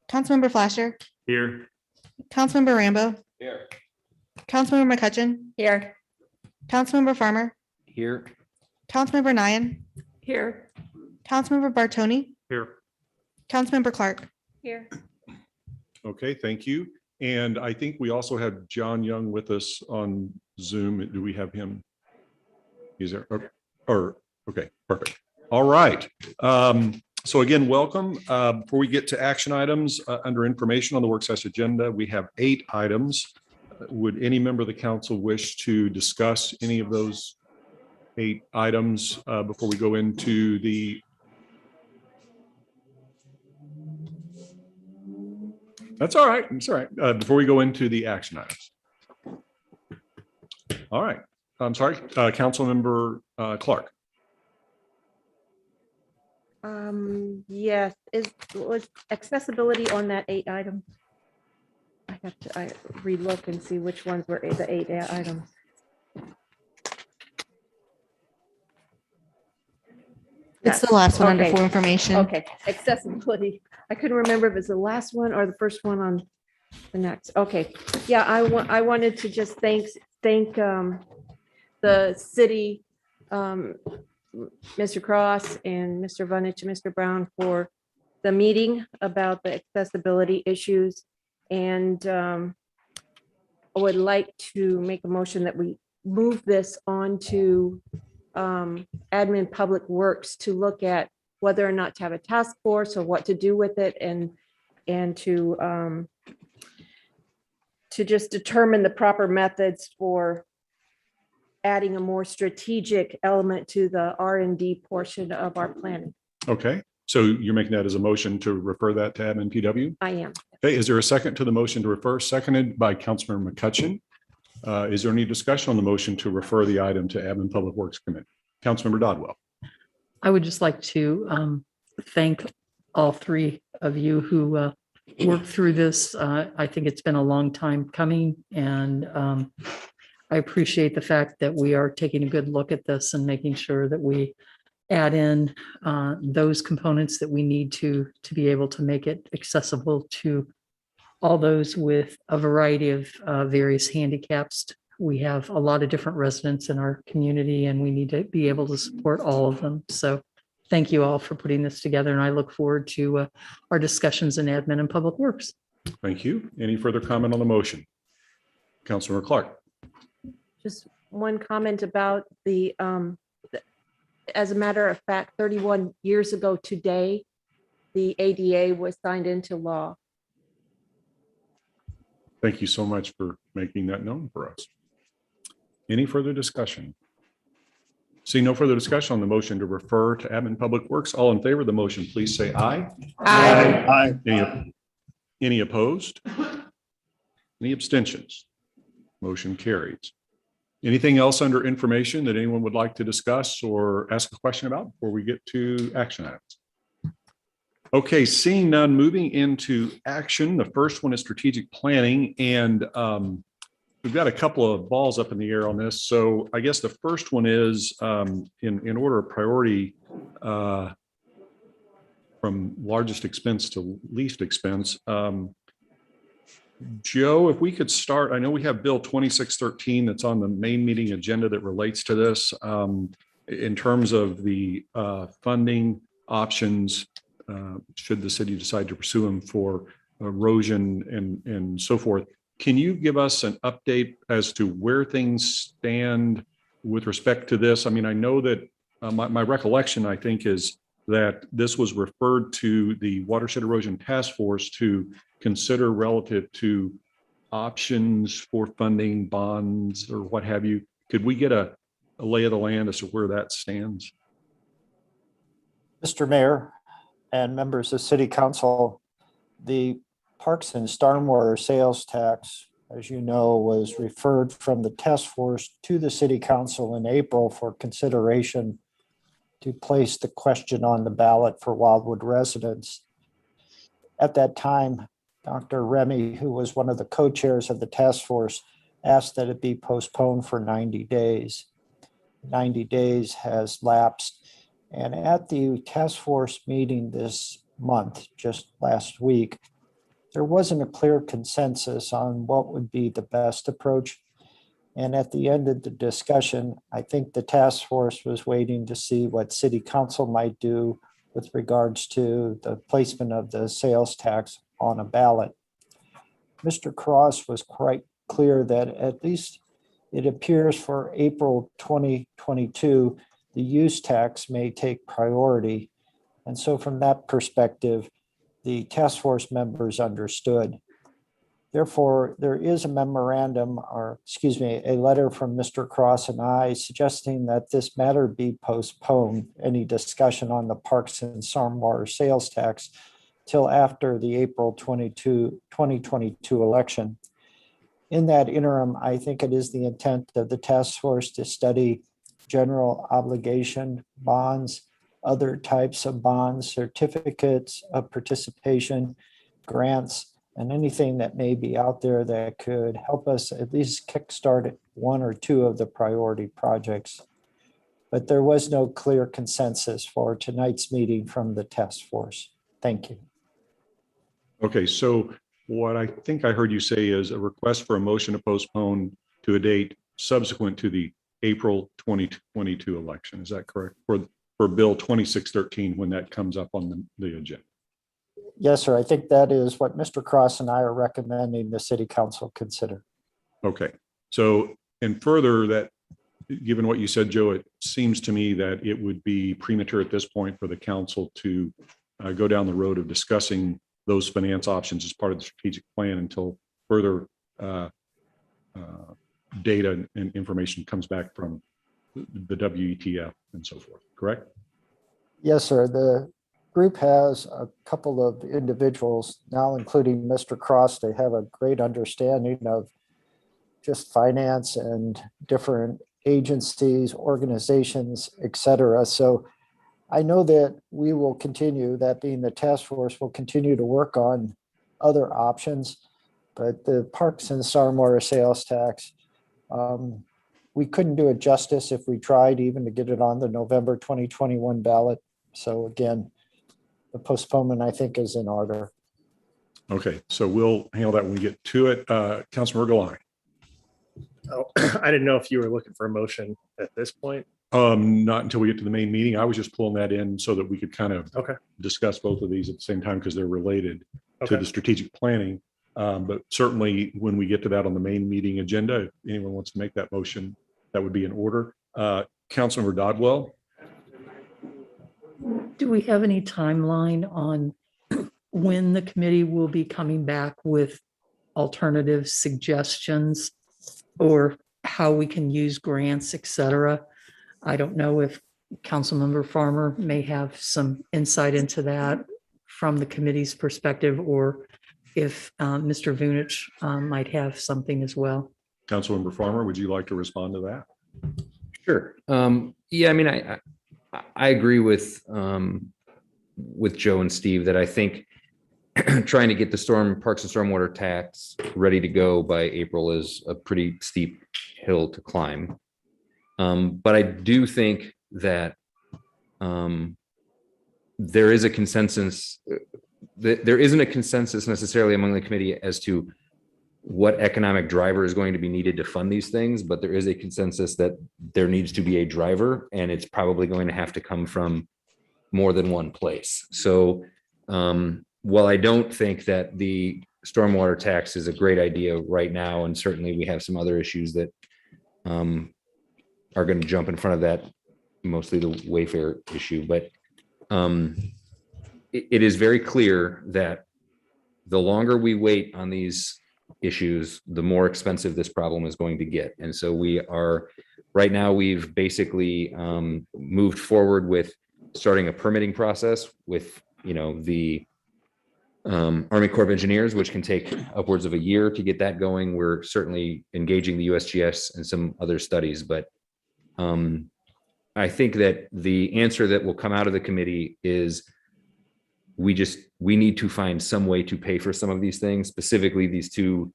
Councilmember Flasher, Here. Councilmember Rambo, Here. Councilmember McCutcheon, Here. Councilmember Farmer, Here. Councilmember Nyan, Here. Councilmember Bartoni, Here. Councilmember Clark. Here. Okay, thank you. And I think we also have John Young with us on Zoom. Do we have him? Is there? Okay, perfect. All right. So again, welcome. Before we get to action items, under information on the work session agenda, we have 8 items. Would any member of the council wish to discuss any of those 8 items before we go into the That's all right. It's all right. Before we go into the action items. All right. I'm sorry, Councilmember Clark. Yes, was accessibility on that 8 items? I have to relook and see which ones were the 8 items. It's the last one under Okay. for information. Okay, accessibility. I couldn't remember if it's the last one or the first one on the next. Okay, yeah, I wanted to just thank the city, Mr. Cross and Mr. Vonich and Mr. Brown for the meeting about the accessibility issues. And I would like to make a motion that we move this on to admin public works to look at whether or not to have a task force or what to do with it, and to just determine the proper methods for adding a more strategic element to the R&D portion of our planning. Okay, so you're making that as a motion to refer that to admin PW? I am. Okay, is there a second to the motion to refer? Seconded by Councilmember McCutcheon. Is there any discussion on the motion to refer the item to admin public works committee? Councilmember Dodwell. I would just like to thank all 3 of you who worked through this. I think it's been a long time coming, and I appreciate the fact that we are taking a good look at this and making sure that we add in those components that we need to be able to make it accessible to all those with a variety of various handicaps. We have a lot of different residents in our community, and we need to be able to support all of them. So thank you all for putting this together, and I look forward to our discussions in admin and public works. Thank you. Any further comment on the motion? Councilmember Clark. Just one comment about as a matter of fact, 31 years ago today, the ADA was signed into law. Thank you so much for making that known for us. Any further discussion? See no further discussion on the motion to refer to admin public works. All in favor of the motion, please say aye. Aye. Any opposed? Any abstentions? Motion carries. Anything else under information that anyone would like to discuss or ask a question about before we get to action items? Okay, seeing none, moving into action. The first one is strategic planning, and we've got a couple of balls up in the air on this. So I guess the first one is in order of priority from largest expense to least expense. Joe, if we could start, I know we have Bill 2613 that's on the main meeting agenda that relates to this in terms of the funding options. Should the city decide to pursue them for erosion and so forth. Can you give us an update as to where things stand with respect to this? I mean, I know that my recollection, I think, is that this was referred to the Watershed Erosion Task Force to consider relative to options for funding bonds or what have you. Could we get a lay of the land as to where that stands? Mr. Mayor and members of City Council, the Parks and Stormwater Sales Tax, as you know, was referred from the task force to the City Council in April for consideration to place the question on the ballot for Wildwood residents. At that time, Dr. Remy, who was one of the co-chairs of the task force, asked that it be postponed for 90 days. 90 days has lapsed. And at the task force meeting this month, just last week, there wasn't a clear consensus on what would be the best approach. And at the end of the discussion, I think the task force was waiting to see what city council might do with regards to the placement of the sales tax on a ballot. Mr. Cross was quite clear that at least it appears for April 2022, the use tax may take priority. And so from that perspective, the task force members understood. Therefore, there is a memorandum, or excuse me, a letter from Mr. Cross and I suggesting that this matter be postponed, any discussion on the parks and stormwater sales tax till after the April 2022 election. In that interim, I think it is the intent of the task force to study general obligation bonds, other types of bonds, certificates of participation, grants, and anything that may be out there that could help us at least kickstart one or two of the priority projects. But there was no clear consensus for tonight's meeting from the task force. Thank you. Okay, so what I think I heard you say is a request for a motion to postpone to a date subsequent to the April 2022 election. Is that correct? For Bill 2613, when that comes up on the agenda. Yes, sir. I think that is what Mr. Cross and I are recommending the city council consider. Okay, so and further that, given what you said, Joe, it seems to me that it would be premature at this point for the council to go down the road of discussing those finance options as part of the strategic plan until further data and information comes back from the WETF and so forth, correct? Yes, sir. The group has a couple of individuals now, including Mr. Cross. They have a great understanding of just finance and different agencies, organizations, et cetera. So I know that we will continue, that being the task force, will continue to work on other options, but the parks and stormwater sales tax, we couldn't do it justice if we tried even to get it on the November 2021 ballot. So again, the postponement, I think, is in order. Okay, so we'll handle that when we get to it. Councilmember Galani. Oh, I didn't know if you were looking for a motion at this point. Not until we get to the main meeting. I was just pulling that in so that we could kind of Okay. discuss both of these at the same time because they're related to Okay. the strategic planning. But certainly when we get to that on the main meeting agenda, if anyone wants to make that motion, that would be in order. Councilmember Dodwell. Do we have any timeline on when the committee will be coming back with alternative suggestions or how we can use grants, et cetera? I don't know if Councilmember Farmer may have some insight into that from the committee's perspective, or if Mr. Vunich might have something as well. Councilmember Farmer, would you like to respond to that? Sure. Yeah, I mean, I agree with Joe and Steve that I think trying to get the parks and stormwater tax ready to go by April is a pretty steep hill to climb. But I do think that there is a consensus. There isn't a consensus necessarily among the committee as to what economic driver is going to be needed to fund these things, but there is a consensus that there needs to be a driver, and it's probably going to have to come from more than one place. So while I don't think that the stormwater tax is a great idea right now, and certainly we have some other issues that are going to jump in front of that, mostly the Wayfair issue, but it is very clear that the longer we wait on these issues, the more expensive this problem is going to get. And so we are, right now, we've basically moved forward with starting a permitting process with, the Army Corps of Engineers, which can take upwards of a year to get that going. We're certainly engaging the USGS and some other studies, but I think that the answer that will come out of the committee is we need to find some way to pay for some of these things, specifically these two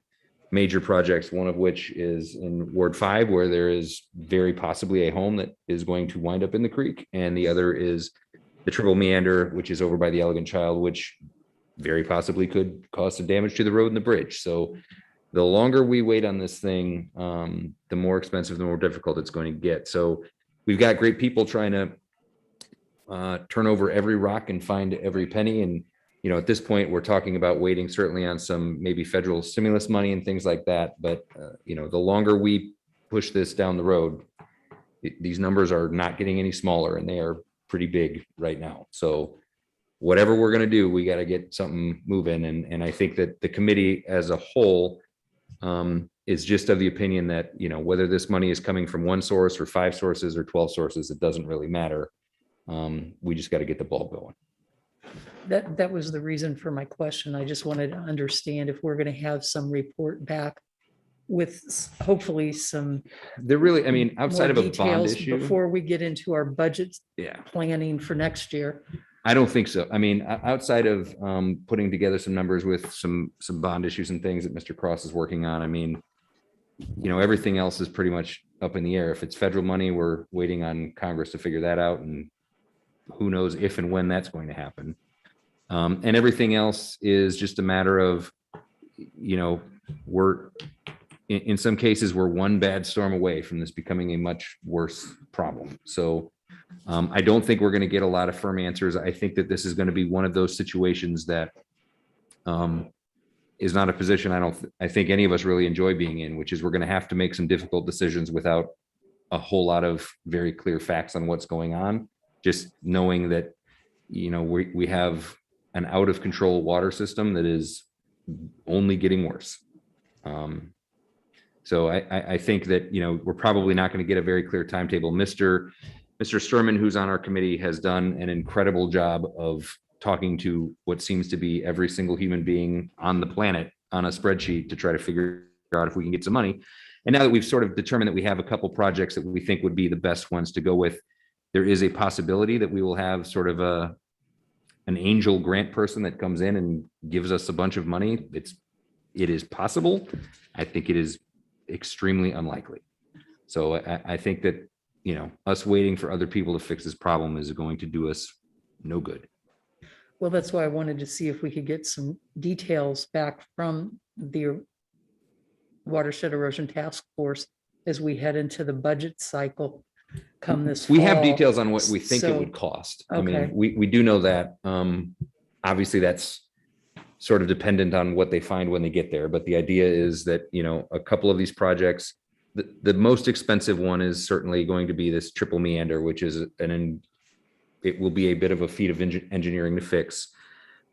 major projects, one of which is in Ward 5, where there is very possibly a home that is going to wind up in the creek. And the other is the Triple Meander, which is over by the Elegant Child, which very possibly could cause some damage to the road and the bridge. So the longer we wait on this thing, the more expensive, the more difficult it's going to get. So we've got great people trying to turn over every rock and find every penny. And, you know, at this point, we're talking about waiting certainly on some maybe federal stimulus money and things like that. But, you know, the longer we push this down the road, these numbers are not getting any smaller, and they are pretty big right now. So whatever we're going to do, we got to get something moving. And I think that the committee as a whole is just of the opinion that, you know, whether this money is coming from one source or 5 sources or 12 sources, it doesn't really matter. We just got to get the ball going. That was the reason for my question. I just wanted to understand if we're going to have some report back with hopefully some They're really, I mean, outside more of a bond details issue. before we get into our budget Yeah, planning for next year. I don't think so. I mean, outside of putting together some numbers with some bond issues and things that Mr. Cross is working on, I mean, you know, everything else is pretty much up in the air. If it's federal money, we're waiting on Congress to figure that out, and who knows if and when that's going to happen. And everything else is just a matter of, you know, we're in some cases, we're one bad storm away from this becoming a much worse problem. So I don't think we're going to get a lot of firm answers. I think that this is going to be one of those situations that is not a position I think any of us really enjoy being in, which is we're going to have to make some difficult decisions without a whole lot of very clear facts on what's going on. Just knowing that, you know, we have an out of control water system that is only getting worse. So I think that, you know, we're probably not going to get a very clear timetable. Mr. Sturman, who's on our committee, has done an incredible job of talking to what seems to be every single human being on the planet on a spreadsheet to try to figure out if we can get some money. And now that we've sort of determined that we have a couple projects that we think would be the best ones to go with, there is a possibility that we will have sort of an angel grant person that comes in and gives us a bunch of money. It is possible. I think it is extremely unlikely. So I think that, you know, us waiting for other people to fix this problem is going to do us no good. Well, that's why I wanted to see if we could get some details back from the Watershed Erosion Task Force as we head into the budget cycle come this fall. We have details on what we think it So- would cost. I Okay. mean, we do know that. Obviously, that's sort of dependent on what they find when they get there. But the idea is that, you know, a couple of these projects, the most expensive one is certainly going to be this triple meander, which is it will be a bit of a feat of engineering to fix.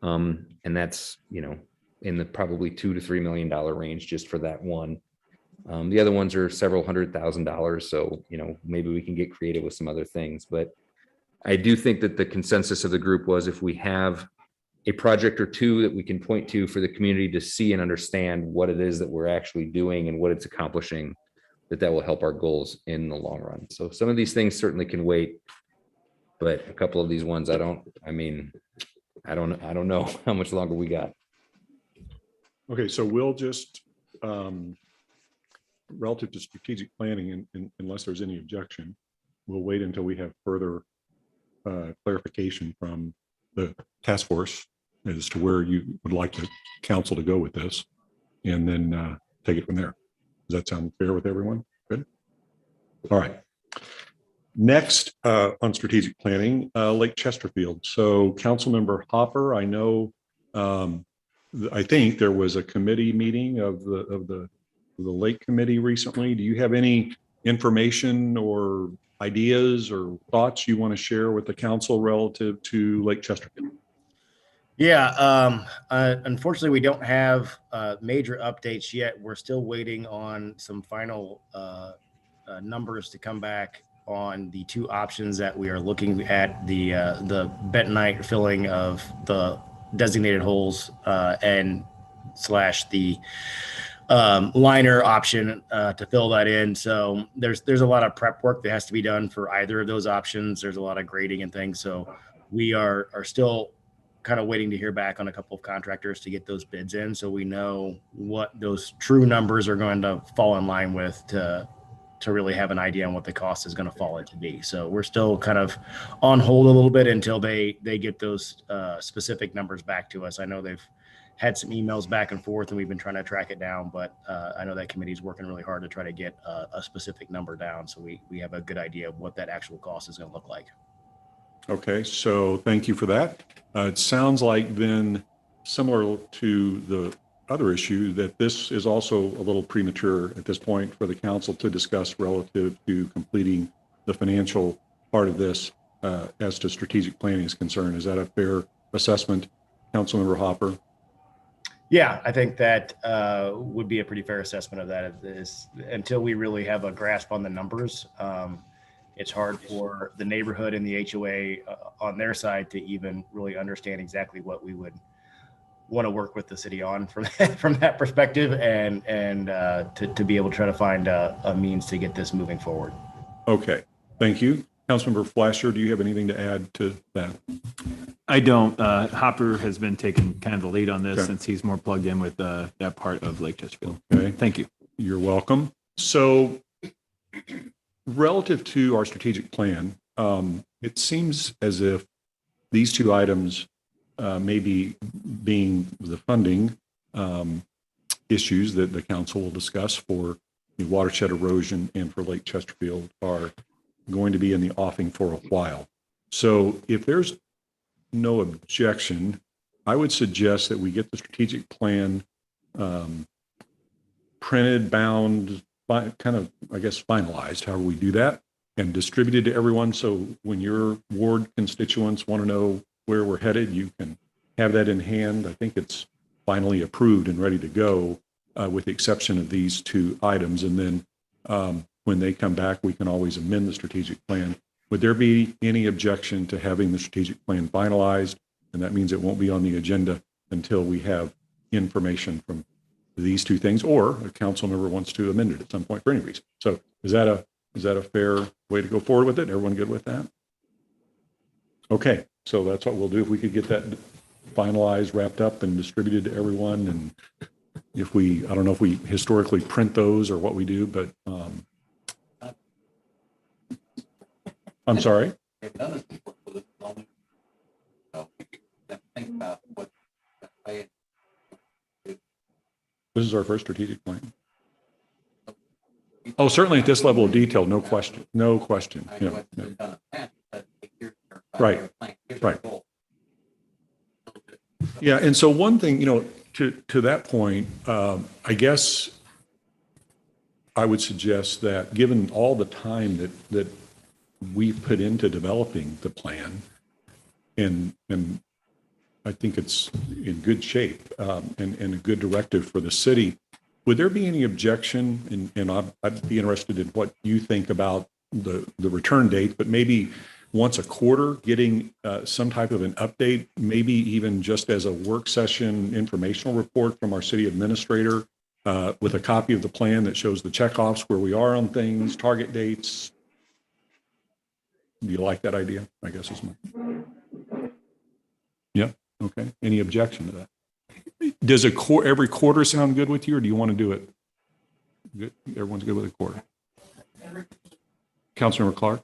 And that's, you know, in the probably $2 to $3 million range just for that one. The other ones are several $100,000. So, you know, maybe we can get creative with some other things. But I do think that the consensus of the group was if we have a project or two that we can point to for the community to see and understand what it is that we're actually doing and what it's accomplishing, that will help our goals in the long run. So some of these things certainly can wait, but a couple of these ones, I don't know how much longer we got. Okay, so we'll just, relative to strategic planning, and unless there's any objection, we'll wait until we have further clarification from the task force as to where you would like the council to go with this, and then take it from there. Does that sound fair with everyone? Good. All right. Next on strategic planning, Lake Chesterfield. So Councilmember Hopper, I know, I think there was a committee meeting of the Lake Committee recently. Do you have any information or ideas or thoughts you want to share with the council relative to Lake Chesterfield? Yeah, unfortunately, we don't have major updates yet. We're still waiting on some final numbers to come back on the 2 options that we are looking at, the bentonite filling of the designated holes and / the liner option to fill that in. So there's a lot of prep work that has to be done for either of those options. There's a lot of grading and things. So we are still kind of waiting to hear back on a couple of contractors to get those bids in, so we know what those true numbers are going to fall in line with to to really have an idea on what the cost is going to fall into be. So we're still kind of on hold a little bit until they get those specific numbers back to us. I know they've had some emails back and forth, and we've been trying to track it down, but I know that committee is working really hard to try to get a specific number down, so we have a good idea of what that actual cost is going to look like. Okay, so thank you for that. It sounds like then, similar to the other issue, that this is also a little premature at this point for the council to discuss relative to completing the financial part of this as to strategic planning is concerned. Is that a fair assessment, Councilmember Hopper? Yeah, I think that would be a pretty fair assessment of that. Until we really have a grasp on the numbers, it's hard for the neighborhood and the HOA on their side to even really understand exactly what we would want to work with the city on from that perspective, and to be able to try to find a means to get this moving forward. Okay, thank you. Councilmember Flasher, do you have anything to add to that? I don't. Hopper has been taking kind of the lead on this Okay. since he's more plugged in with that part of Lake Chesterfield. Okay, Thank you. you're welcome. So relative to our strategic plan, it seems as if these two items, maybe being the funding issues that the council will discuss for the watershed erosion and for Lake Chesterfield, are going to be in the offing for a while. So if there's no objection, I would suggest that we get the strategic plan printed, bound, kind of, I guess, finalized, however we do that, and distributed to everyone. So when your ward constituents want to know where we're headed, you can have that in hand. I think it's finally approved and ready to go, with the exception of these two items. And then when they come back, we can always amend the strategic plan. Would there be any objection to having the strategic plan finalized? And that means it won't be on the agenda until we have information from these two things, or a council member wants to amend it at some point for any reason. So is that a fair way to go forward with it? Everyone good with that? Okay, so that's what we'll do. If we could get that finalized, wrapped up, and distributed to everyone. And if we, I don't know if we historically print those or what we do, but I'm sorry. This is our first strategic plan. Oh, certainly at this level of detail, no question, no question. Yeah, yeah. Right, right. Yeah, and so one thing, to that point, I guess I would suggest that given all the time that we've put into developing the plan, and I think it's in good shape, and a good directive for the city, would there be any objection, and I'd be interested in what you think about the return date, but maybe once a quarter, getting some type of an update, maybe even just as a work session informational report from our city administrator, with a copy of the plan that shows the checkoffs, where we are on things, target dates. Do you like that idea? I guess is my. Yeah. Okay. Any objection to that? Does every quarter sound good with you, or do you want to do it? Good. Everyone's good with a quarter. Councilmember Clark?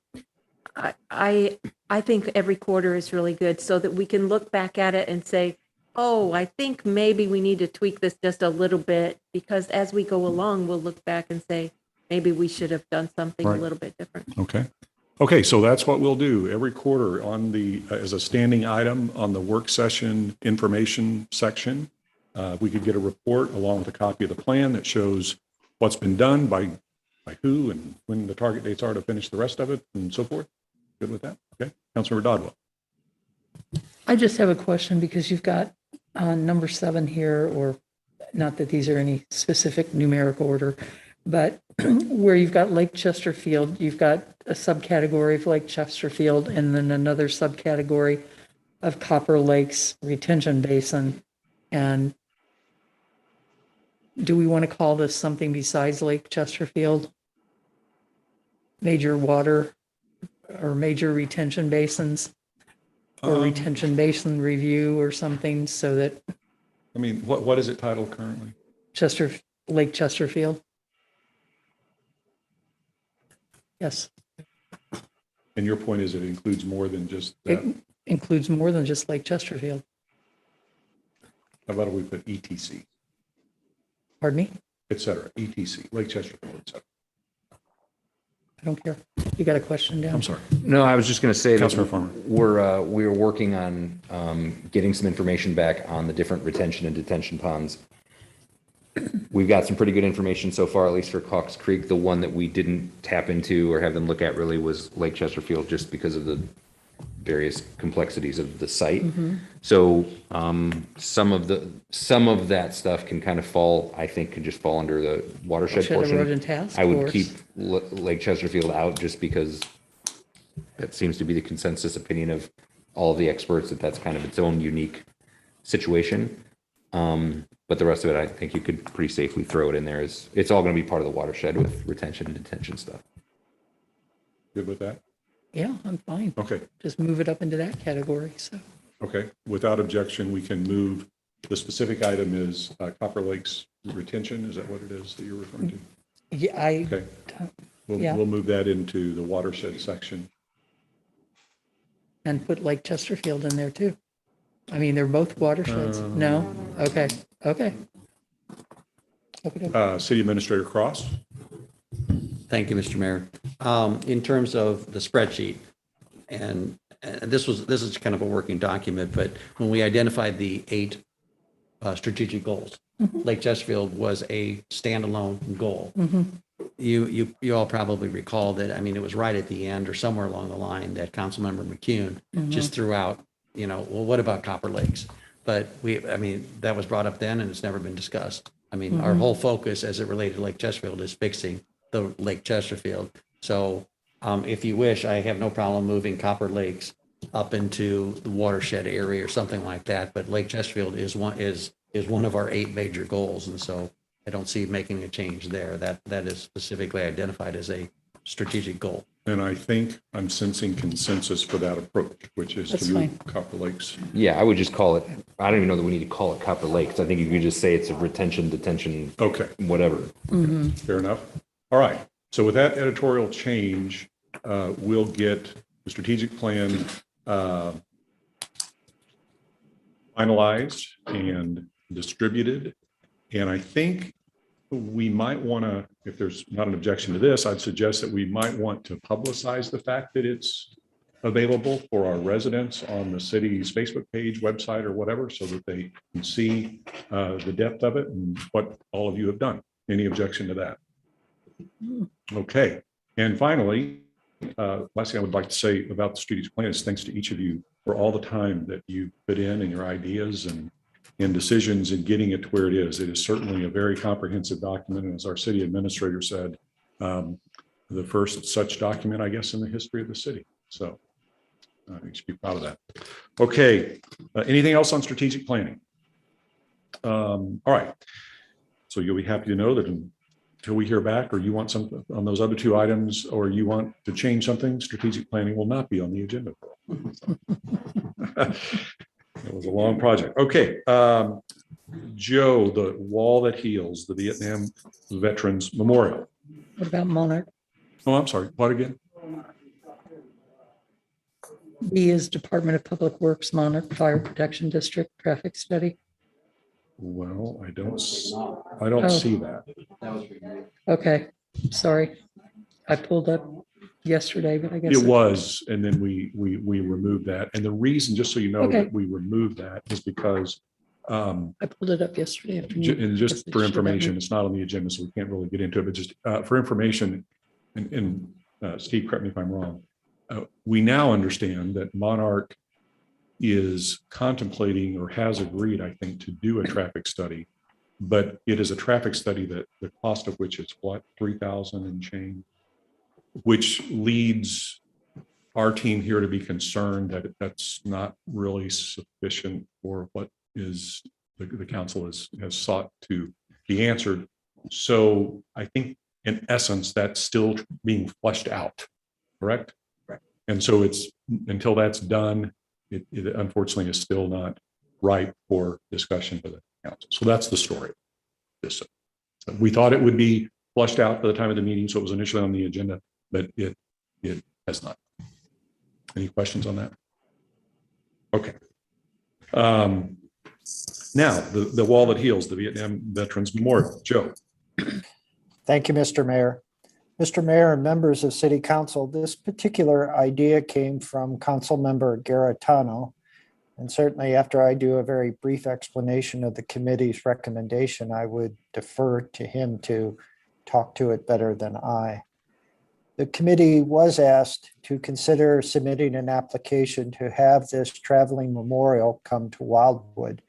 I think every quarter is really good, so that we can look back at it and say, oh, I think maybe we need to tweak this just a little bit, because as we go along, we'll look back and say, maybe we should have done something Right. a little bit different. Okay, so that's what we'll do every quarter on as a standing item on the work session information section. We could get a report along with a copy of the plan that shows what's been done by who and when the target dates are to finish the rest of it and so forth. Good with that? Okay. Councilmember Dodwell. I just have a question, because you've got number 7 here, or not that these are any specific numerical order, but where you've got Lake Chesterfield, you've got a subcategory of Lake Chesterfield, and then another subcategory of Copper Lake's retention basin. And do we want to call this something besides Lake Chesterfield? Major water or major retention basins, or retention basin review or something, so that I mean, what is it titled currently? Lake Chesterfield? Yes, And your point is it includes more than just it that. includes more than just Lake Chesterfield. How about if we put ETC, Pardon me? et cetera, ETC, Lake Chesterfield, et cetera. I don't care. You got a question down? I'm sorry. No, I was just going to say that Councilor Farmer. we're working on getting some information back on the different retention and detention ponds. We've got some pretty good information so far, at least for Cox Creek. The one that we didn't tap into or have them look at really was Lake Chesterfield, just because of the various complexities of the site. So some of that stuff can kind of fall, I think, could just fall under the watershed Should have Road portion. and Task I would Force. keep Lake Chesterfield out just because that seems to be the consensus opinion of all of the experts, that that's kind of its own unique situation. But the rest of it, I think you could pretty safely throw it in there. It's all going to be part of the watershed with retention and detention stuff. Good with that? Yeah, I'm fine. Okay. Just move it up into that category. So Okay. Without objection, we can move. The specific item is Copper Lake's retention. Is that what it is that you're referring to? yeah, Okay. Yeah. We'll move that into the watershed section. and put Lake Chesterfield in there too. I mean, they're both watersheds. No? Okay, okay. Okay. City Administrator Cross. Thank you, Mr. Mayor. In terms of the spreadsheet, and this is kind of a working document, but when we identified the 8 strategic goals, Lake Chesterfield was a standalone goal. You all probably recall that, I mean, it was right at the end or somewhere along the line that Councilmember McCune just threw out, well, what about Copper Lakes? But I mean, that was brought up then and it's never been discussed. I mean, our whole focus as it related to Lake Chesterfield is fixing the Lake Chesterfield. So if you wish, I have no problem moving Copper Lakes up into the watershed area or something like that. But Lake Chesterfield is one of our 8 major goals. And so I don't see making a change there. That is specifically identified as a strategic goal. And I think I'm sensing consensus for that approach, which is That's to move fine. Copper Lakes. Yeah, I would just call it, I don't even know that we need to call it Copper Lakes. I think you could just say it's a retention, detention, Okay, whatever. fair enough. All right. So with that editorial change, we'll get the strategic plan finalized and distributed. And I think we might want to, if there's not an objection to this, I'd suggest that we might want to publicize the fact that it's available for our residents on the city's Facebook page, website, or whatever, so that they can see the depth of it and what all of you have done. Any objection to that? Okay. And finally, last thing I would like to say about the strategic plan is thanks to each of you for all the time that you put in and your ideas and decisions in getting it to where it is. It is certainly a very comprehensive document. And as our city administrator said, the first such document, I guess, in the history of the city. So you should be proud of that. Okay. Anything else on strategic planning? All right. So you'll be happy to know that until we hear back, or you want something on those other 2 items, or you want to change something, strategic planning will not be on the agenda. It was a long project. Okay. Joe, the wall that heals, the Vietnam Veterans Memorial. What about Monarch? Oh, I'm sorry. What again? B is Department of Public Works, Monarch Fire Protection District Traffic Study. Well, I don't Oh. see that. Okay, sorry. I pulled up yesterday, but I guess. It was, and then we removed that. And the reason, just so you know, Okay. that we removed that is because I pulled it up yesterday afternoon. and just Guess it for should have information, been. it's not on the agenda, so we can't really get into it, but just for information, and Steve, correct me if I'm wrong, we now understand that Monarch is contemplating or has agreed, I think, to do a traffic study, but it is a traffic study that the cost of which is what, 3,000 and change, which leads our team here to be concerned that that's not really sufficient for what is the council has sought to be answered. So I think in essence, that's still being fleshed out, correct? Right. And so it's, until that's done, it unfortunately is still not ripe for discussion for the council. So that's the story. We thought it would be flushed out by the time of the meeting, so it was initially on the agenda. but it has not. Any questions on that? Okay. Now, the wall that heals, the Vietnam Veterans Memorial. Joe. Thank you, Mr. Mayor. Mr. Mayor and members of City Council, this particular idea came from Council Member Garitano. And certainly after I do a very brief explanation of the committee's recommendation, I would defer to him to talk to it better than I. The committee was asked to consider submitting an application to have this traveling memorial come to Wildwood.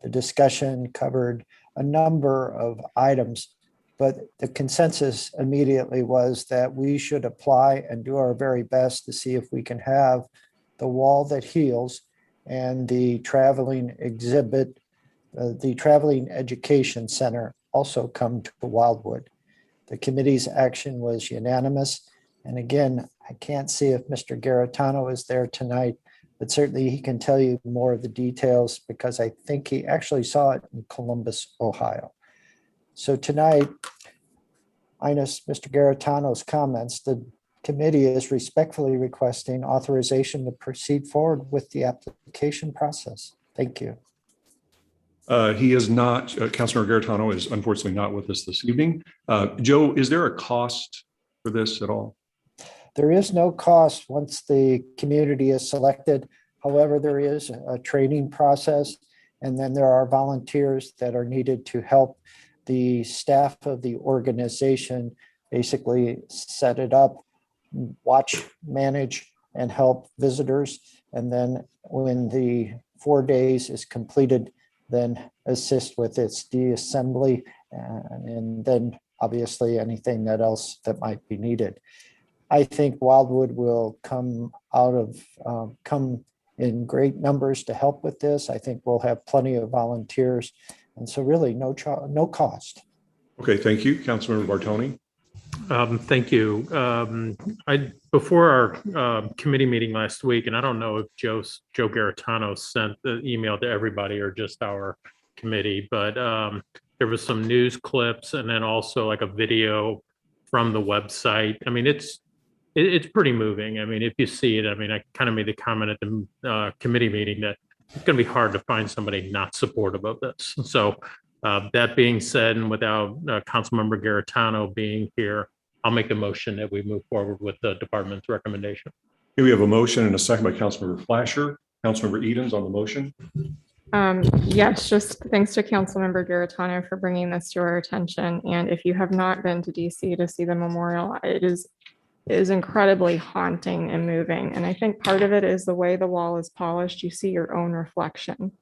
The discussion covered a number of items, but the consensus immediately was that we should apply and do our very best to see if we can have the wall that heals and the traveling exhibit, the traveling education center also come to Wildwood. The committee's action was unanimous. And again, I can't see if Mr. Garitano is there tonight, but certainly he can tell you more of the details because I think he actually saw it in Columbus, Ohio. So tonight, minus Mr. Garitano's comments, the committee is respectfully requesting authorization to proceed forward with the application process. Thank you. He is not, Councilor Garitano is unfortunately not with us this evening. Joe, is there a cost for this at all? There is no cost once the community is selected. However, there is a training process, and then there are volunteers that are needed to help the staff of the organization basically set it up, watch, manage, and help visitors. And then when the 4 days is completed, then assist with its deassembly and then obviously anything that else that might be needed. I think Wildwood will come in great numbers to help with this. I think we'll have plenty of volunteers. And so really no cost. Okay, thank you. Councilmember Bartoni. Thank you. Before our committee meeting last week, and I don't know if Joe Garitano sent the email to everybody or just our committee, but there was some news clips and then also like a video from the website. I mean, it's pretty moving. I mean, if you see it, I mean, I kind of made the comment at the committee meeting that it's going to be hard to find somebody not supportive of this. So that being said, and without Councilmember Garitano being here, I'll make a motion that we move forward with the department's recommendation. Here we have a motion and a second by Councilmember Flasher. Councilmember Edens on the motion. Yes, just thanks to Councilmember Garitano for bringing this to our attention. And if you have not been to DC to see the memorial, it is incredibly haunting and moving. And I think part of it is the way the wall is polished. You see your own reflection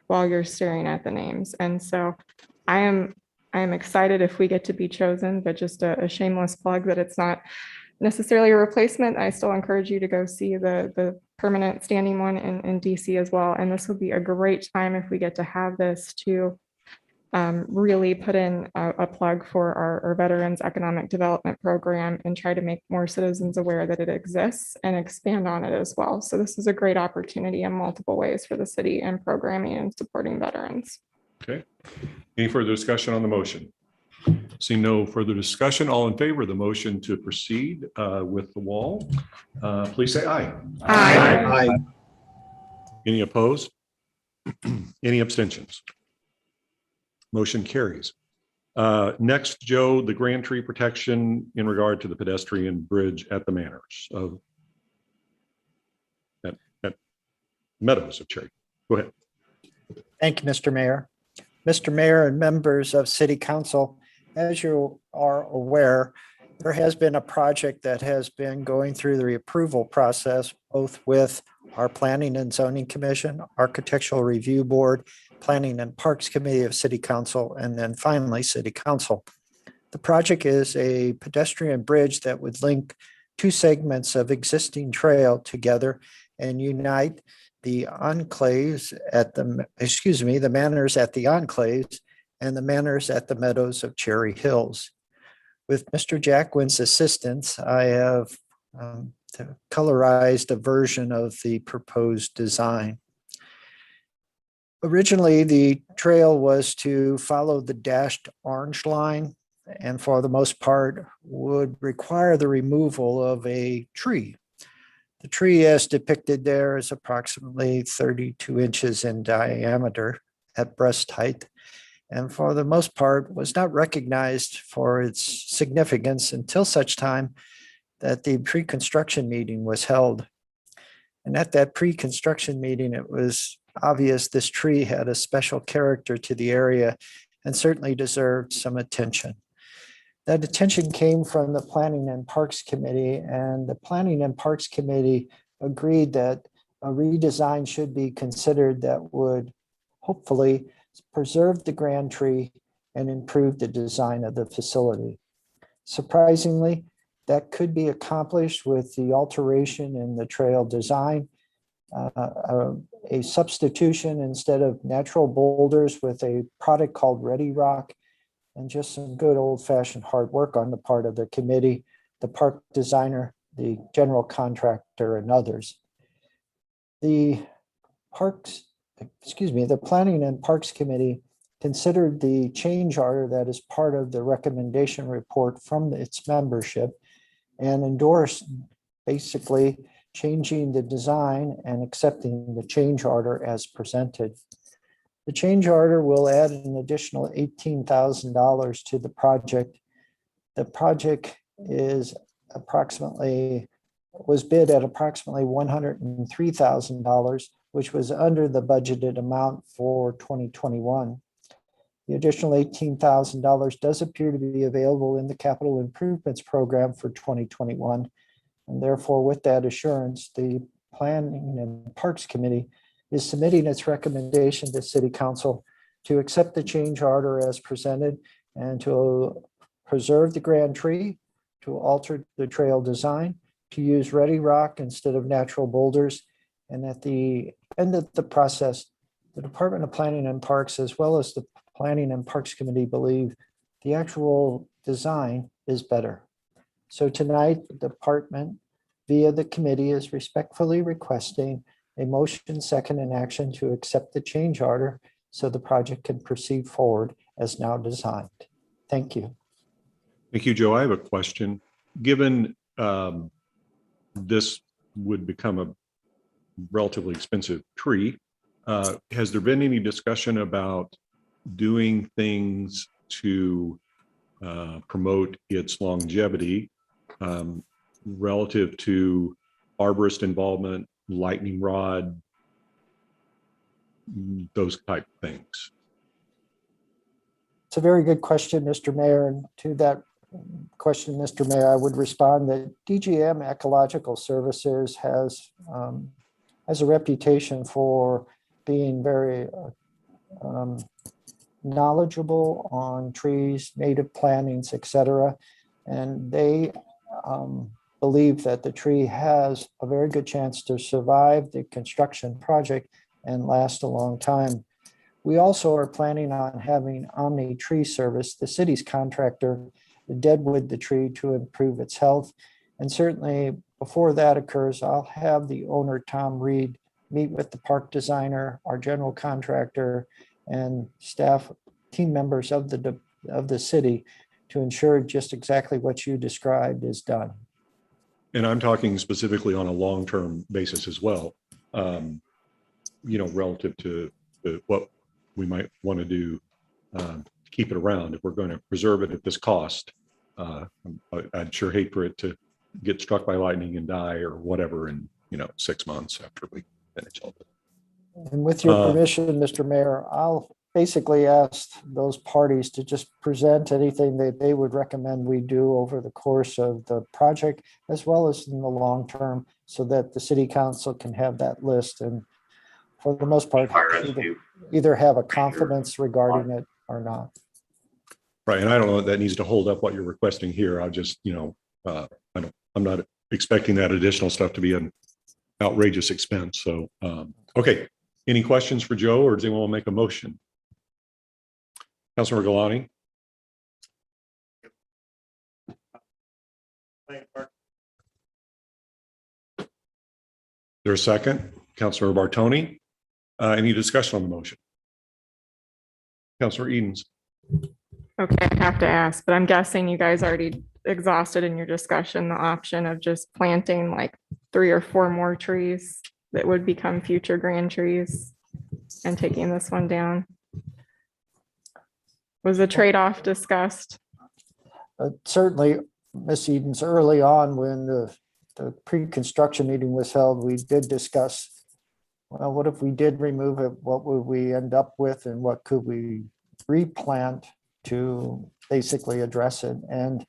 while you're staring at the names. And so I am excited if we get to be chosen, but just a shameless plug that it's not necessarily a replacement. I still encourage you to go see the permanent standing one in DC as well. And this would be a great time if we get to have this to really put in a plug for our Veterans Economic Development Program and try to make more citizens aware that it exists and expand on it as well. So this is a great opportunity in multiple ways for the city and programming and supporting veterans. Okay. Any further discussion on the motion? Seeing no further discussion, all in favor of the motion to proceed with the wall, please say aye. Aye. Aye. Any opposed? Any abstentions? Motion carries. Next, Joe, the grand tree protection in regard to the pedestrian bridge at the Manors of at Meadows of Cherry. Go ahead. Thank you, Mr. Mayor. Mr. Mayor and members of City Council, as you are aware, there has been a project that has been going through the approval process, both with our Planning and Zoning Commission, Architectural Review Board, Planning and Parks Committee of City Council, and then finally City Council. The project is a pedestrian bridge that would link two segments of existing trail together and unite the enclaves at the Manors at the enclaves and the Manors at the Meadows of Cherry Hills. With Mr. Jackwin's assistance, I have colorized a version of the proposed design. Originally, the trail was to follow the dashed orange line and for the most part would require the removal of a tree. The tree as depicted there is approximately 32 inches in diameter at breast height, and for the most part was not recognized for its significance until such time that the pre-construction meeting was held. And at that pre-construction meeting, it was obvious this tree had a special character to the area and certainly deserved some attention. That attention came from the Planning and Parks Committee, and the Planning and Parks Committee agreed that a redesign should be considered that would hopefully preserve the grand tree and improve the design of the facility. Surprisingly, that could be accomplished with the alteration in the trail design, a substitution instead of natural boulders with a product called Ready Rock, and just some good old-fashioned hard work on the part of the committee, the park designer, the general contractor, and others. The Planning and Parks Committee considered the change order that is part of the recommendation report from its membership and endorsed basically changing the design and accepting the change order as presented. The change order will add an additional $18,000 to the project. The project was bid at approximately $103,000, which was under the budgeted amount for 2021. The additional $18,000 does appear to be available in the capital improvements program for 2021. And therefore, with that assurance, the Planning and Parks Committee is submitting its recommendation to City Council to accept the change order as presented and to preserve the grand tree, to alter the trail design, to use Ready Rock instead of natural boulders. And at the end of the process, the Department of Planning and Parks, as well as the Planning and Parks Committee, believe the actual design is better. So tonight, the department via the committee is respectfully requesting a motion, second, and action to accept the change order so the project can proceed forward as now designed. Thank you. Thank you, Joe. I have a question. Given this would become a relatively expensive tree, has there been any discussion about doing things to promote its longevity relative to arborist involvement, lightning rod, those type of things? It's a very good question, Mr. Mayor. And to that question, Mr. Mayor, I would respond that DGM Ecological Services has a reputation for being very knowledgeable on trees, native plantings, etc. And they believe that the tree has a very good chance to survive the construction project and last a long time. We also are planning on having Omni Tree Service, the city's contractor, deadwood the tree to improve its health. And certainly before that occurs, I'll have the owner, Tom Reed, meet with the park designer, our general contractor, and staff, team members of the city to ensure just exactly what you described is done. And I'm talking specifically on a long-term basis as well, relative to what we might want to do to keep it around if we're going to preserve it at this cost. I'd sure hate for it to get struck by lightning and die or whatever in 6 months after we finish all this. And with your permission, Mr. Mayor, I'll basically ask those parties to just present anything that they would recommend we do over the course of the project, as well as in the long term, so that the city council can have that list and for the most part, either have a confidence regarding it or not. Right. And I don't know if that needs to hold up what you're requesting here. I just, I'm not expecting that additional stuff to be an outrageous expense. So, okay. Any questions for Joe, or does anyone want to make a motion? Councilor Galani. There's a second. Councilor Bartoni. Any discussion on the motion? Councilor Edens. Okay, I have to ask, but I'm guessing you guys already exhausted in your discussion the option of just planting like 3 or 4 more trees that would become future grand trees and taking this one down. Was the trade-off discussed? Certainly, Ms. Edens, early on when the pre-construction meeting was held, we did discuss, well, what if we did remove it? What would we end up with and what could we replant to basically address it? And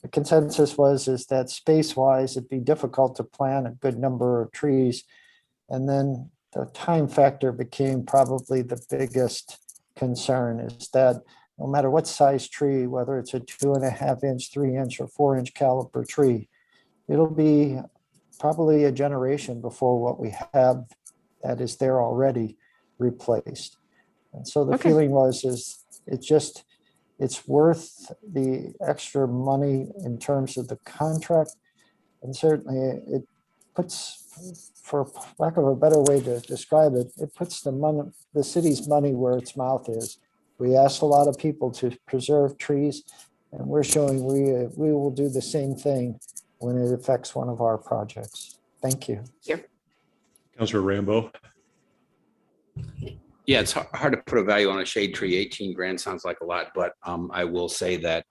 the consensus is that space-wise, it'd be difficult to plant a good number of trees. And then the time factor became probably the biggest concern, is that no matter what size tree, whether it's a 2.5 inch, 3 inch, or 4 inch caliber tree, it'll be probably a generation before what we have that is there already replaced. And so the Okay. feeling is it's worth the extra money in terms of the contract. And certainly it puts, for lack of a better way to describe it, it puts the city's money where its mouth is. We asked a lot of people to preserve trees, and we're showing we will do the same thing when it affects one of our projects. Thank you. Councilor Rambo. Yeah, it's hard to put a value on a shade tree. 18 grand sounds like a lot, but I will say that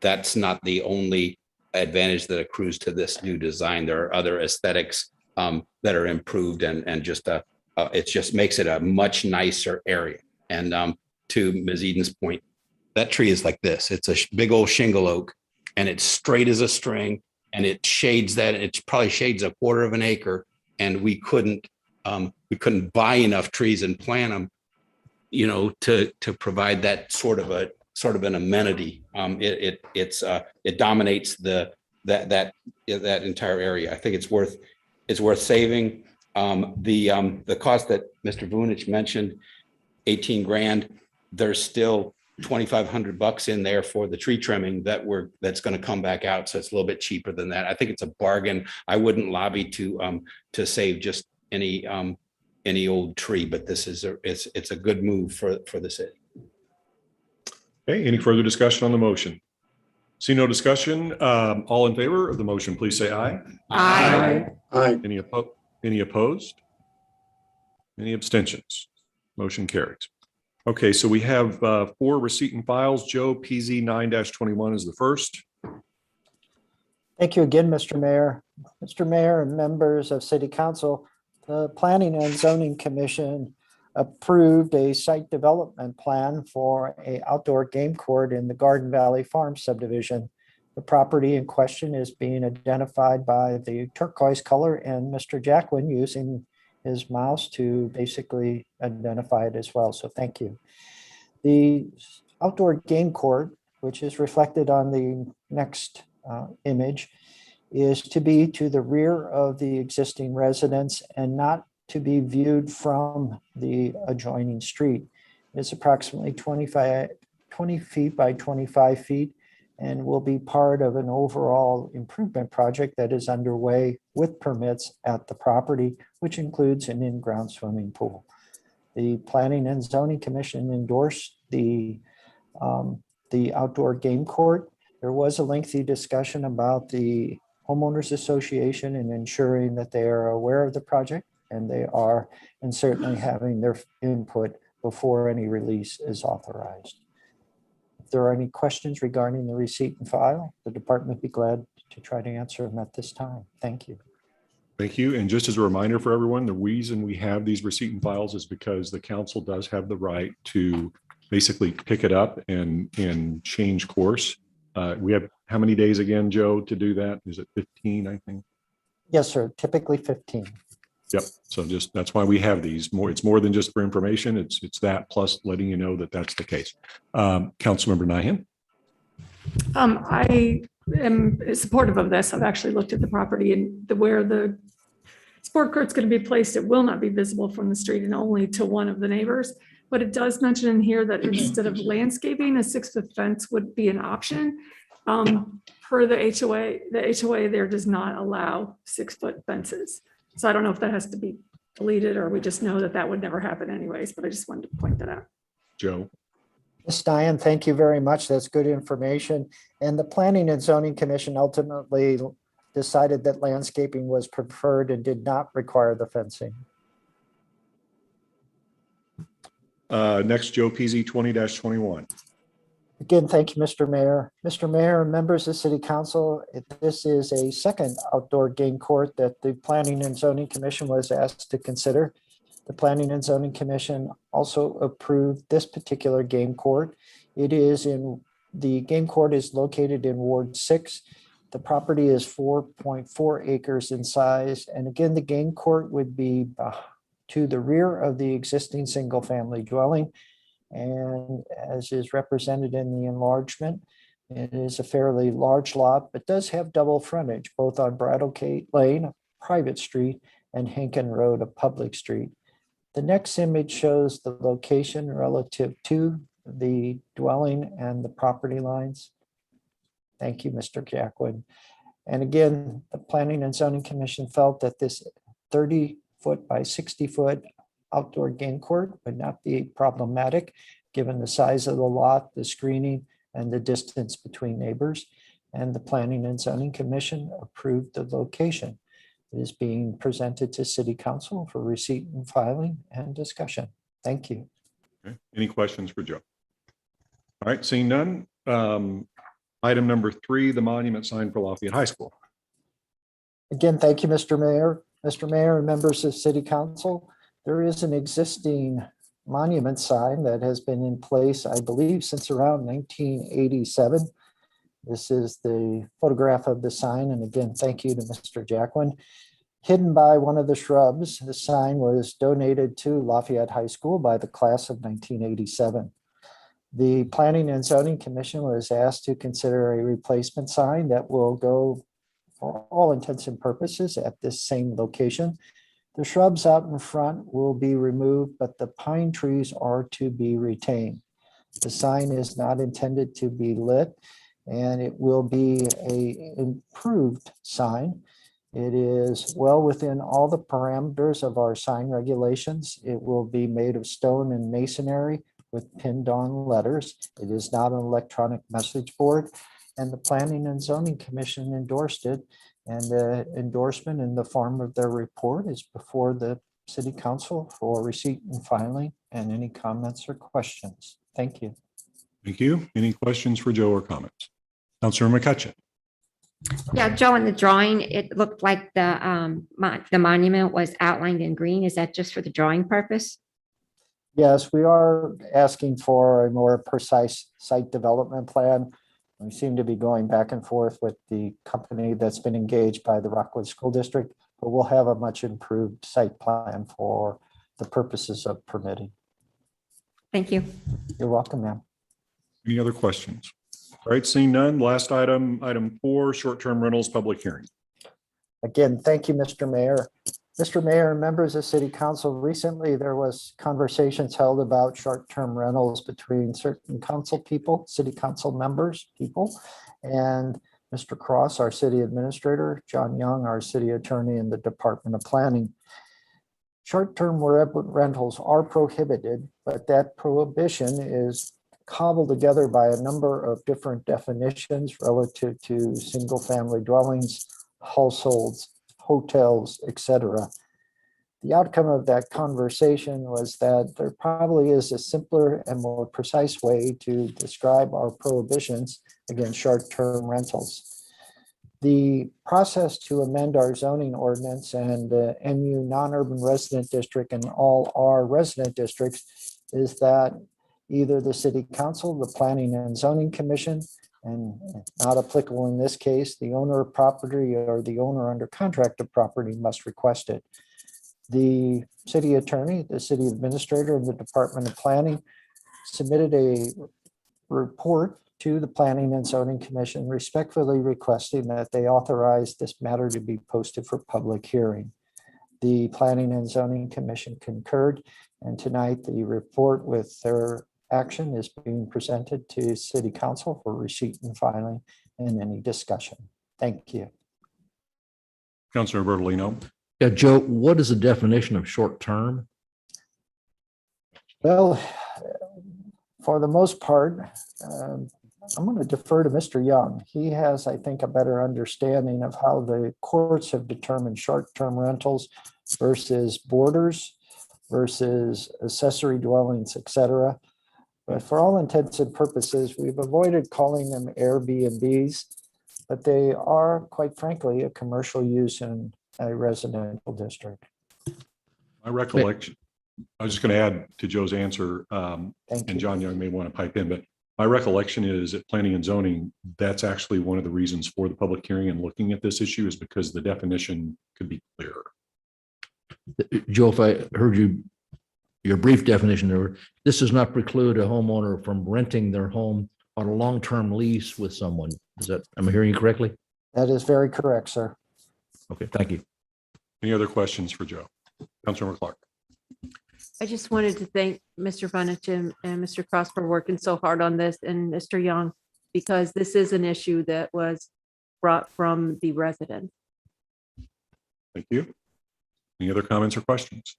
that's not the only advantage that accrues to this new design. There are other aesthetics that are improved, and just it just makes it a much nicer area. And to Ms. Eden's point, that tree is like this. It's a big old shingle oak, and it's straight as a string, and it shades that. It probably shades 1/4 acre, and we couldn't buy enough trees and plant them, to provide that sort of an amenity. It dominates that entire area. I think it's worth saving. The cost that Mr. Vunich mentioned, 18 grand. There's still $2,500 in there for the tree trimming that's going to come back out. So it's a little bit cheaper than that. I think it's a bargain. I wouldn't lobby to save just any old tree, but this is it's a good move for the city. Okay, any further discussion on the motion? See no discussion. All in favor of the motion, please say aye. Aye. Any opposed? Any abstentions? Motion carries. Okay, so we have 4 receipt and files. Joe, PZ 9-21 is the first. Thank you again, Mr. Mayor. Mr. Mayor and members of City Council, the Planning and Zoning Commission approved a site development plan for an outdoor game court in the Garden Valley Farm subdivision. The property in question is being identified by the turquoise color, and Mr. Jacquin using his mouse to basically identify it as well. So thank you. The outdoor game court, which is reflected on the next image, is to be to the rear of the existing residence and not to be viewed from the adjoining street. It's approximately 20 feet by 25 feet and will be part of an overall improvement project that is underway with permits at the property, which includes an in-ground swimming pool. The Planning and Zoning Commission endorsed the outdoor game court. There was a lengthy discussion about the homeowners association and ensuring that they are aware of the project, and they are, and certainly having their input before any release is authorized. If there are any questions regarding the receipt and file, the department would be glad to try to answer them at this time. Thank you. Thank you. And just as a reminder for everyone, the reason we have these receipt and files is because the council does have the right to basically pick it up and change course. We have how many days again, Joe, to do that? Is it 15, I think? Yes, sir. Typically 15. Yep. So just that's why we have these. It's more than just for information. It's that plus letting you know that that's the case. Councilmember Nyhan. I am supportive of this. I've actually looked at the property, and where the sport court's going to be placed, it will not be visible from the street and only to one of the neighbors. But it does mention in here that instead of landscaping, a 6-foot fence would be an option. Per the HOA there does not allow 6-foot fences. So I don't know if that has to be deleted or we just know that that would never happen anyways, but I just wanted to point that out. Joe. Ms. Diane, thank you very much. That's good information. And the Planning and Zoning Commission ultimately decided that landscaping was preferred and did not require the fencing. Next, Joe PZ 20-21. Again, thank you, Mr. Mayor. Mr. Mayor and members of City Council, this is a second outdoor game court that the Planning and Zoning Commission was asked to consider. The Planning and Zoning Commission also approved this particular game court. The game court is located in Ward 6. The property is 4.4 acres in size. And again, the game court would be to the rear of the existing single-family dwelling. And as is represented in the enlargement, it is a fairly large lot, but does have double frontage, both on Bradogate Lane, a private street, and Hankin Road, a public street. The next image shows the location relative to the dwelling and the property lines. Thank you, Mr. Jacquin. And again, the Planning and Zoning Commission felt that this 30-foot by 60-foot outdoor game court would not be problematic given the size of the lot, the screening, and the distance between neighbors. And the Planning and Zoning Commission approved the location. It is being presented to City Council for receipt and filing and discussion. Thank you. Okay. Any questions for Joe? All right, seeing none. Item number 3, the monument sign for Lafayette High School. Again, thank you, Mr. Mayor. Mr. Mayor and members of City Council, there is an existing monument sign that has been in place, I believe, since around 1987. This is the photograph of the sign. And again, thank you to Mr. Jacquin. Hidden by one of the shrubs, the sign was donated to Lafayette High School by the class of 1987. The Planning and Zoning Commission was asked to consider a replacement sign that will go, for all intents and purposes, at this same location. The shrubs out in front will be removed, but the pine trees are to be retained. The sign is not intended to be lit, and it will be an improved sign. It is well within all the parameters of our sign regulations. It will be made of stone and masonry with pinned on letters. It is not an electronic message board, and the Planning and Zoning Commission endorsed it. And the endorsement in the form of their report is before the City Council for receipt and filing and any comments or questions. Thank you. Thank you. Any questions for Joe or comments? Councilor McCutcheon. Yeah, Joe, in the drawing, it looked like the monument was outlined in green. Is that just for the drawing purpose? Yes, we are asking for a more precise site development plan. We seem to be going back and forth with the company that's been engaged by the Rockwood School District, but we'll have a much improved site plan for the purposes of permitting. Thank you. You're welcome, ma'am. Any other questions? All right, seeing none. Last item, item 4, short-term rentals public hearing. Again, thank you, Mr. Mayor. Mr. Mayor and members of City Council, recently there was conversations held about short-term rentals between certain council people, City Council members, and Mr. Cross, our city administrator, John Young, our city attorney in the Department of Planning. Short-term rentals are prohibited, but that prohibition is cobbled together by a number of different definitions relative to single-family dwellings, households, hotels, etc. The outcome of that conversation was that there probably is a simpler and more precise way to describe our prohibitions against short-term rentals. The process to amend our zoning ordinance and the NU non-urban resident district and all our resident districts is that either the City Council, the Planning and Zoning Commission, and not applicable in this case, the owner of property or the owner under contract of property must request it. The city attorney, the city administrator, and the Department of Planning submitted a report to the Planning and Zoning Commission respectfully requesting that they authorize this matter to be posted for public hearing. The Planning and Zoning Commission concurred, and tonight the report with their action is being presented to City Council for receipt and filing and any discussion. Thank you. Councilor Bertolino. Yeah, Joe, what is the definition of short term? Well, for the most part, I'm going to defer to Mr. Young. He has, I think, a better understanding of how the courts have determined short-term rentals versus boarders versus accessory dwellings, et cetera. But for all intents and purposes, we've avoided calling them Airbnbs, but they are, quite frankly, a commercial use in a residential district. My recollection, I was just going to add to Joe's answer, Thank and you. John Young may want to pipe in, but my recollection is at planning and zoning, that's actually one of the reasons for the public hearing and looking at this issue is because the definition could be clearer. Joe, if I heard you, your brief definition there, this does not preclude a homeowner from renting their home on a long-term lease with someone. Is that, am I hearing you correctly? That is very correct, sir. Okay, thank you. Any other questions for Joe? Councilmember Clark. I just wanted to thank Mr. Bunich and Mr. Cross for working so hard on this and Mr. Young, because this is an issue that was brought from the residents. Thank you. Any other comments or questions?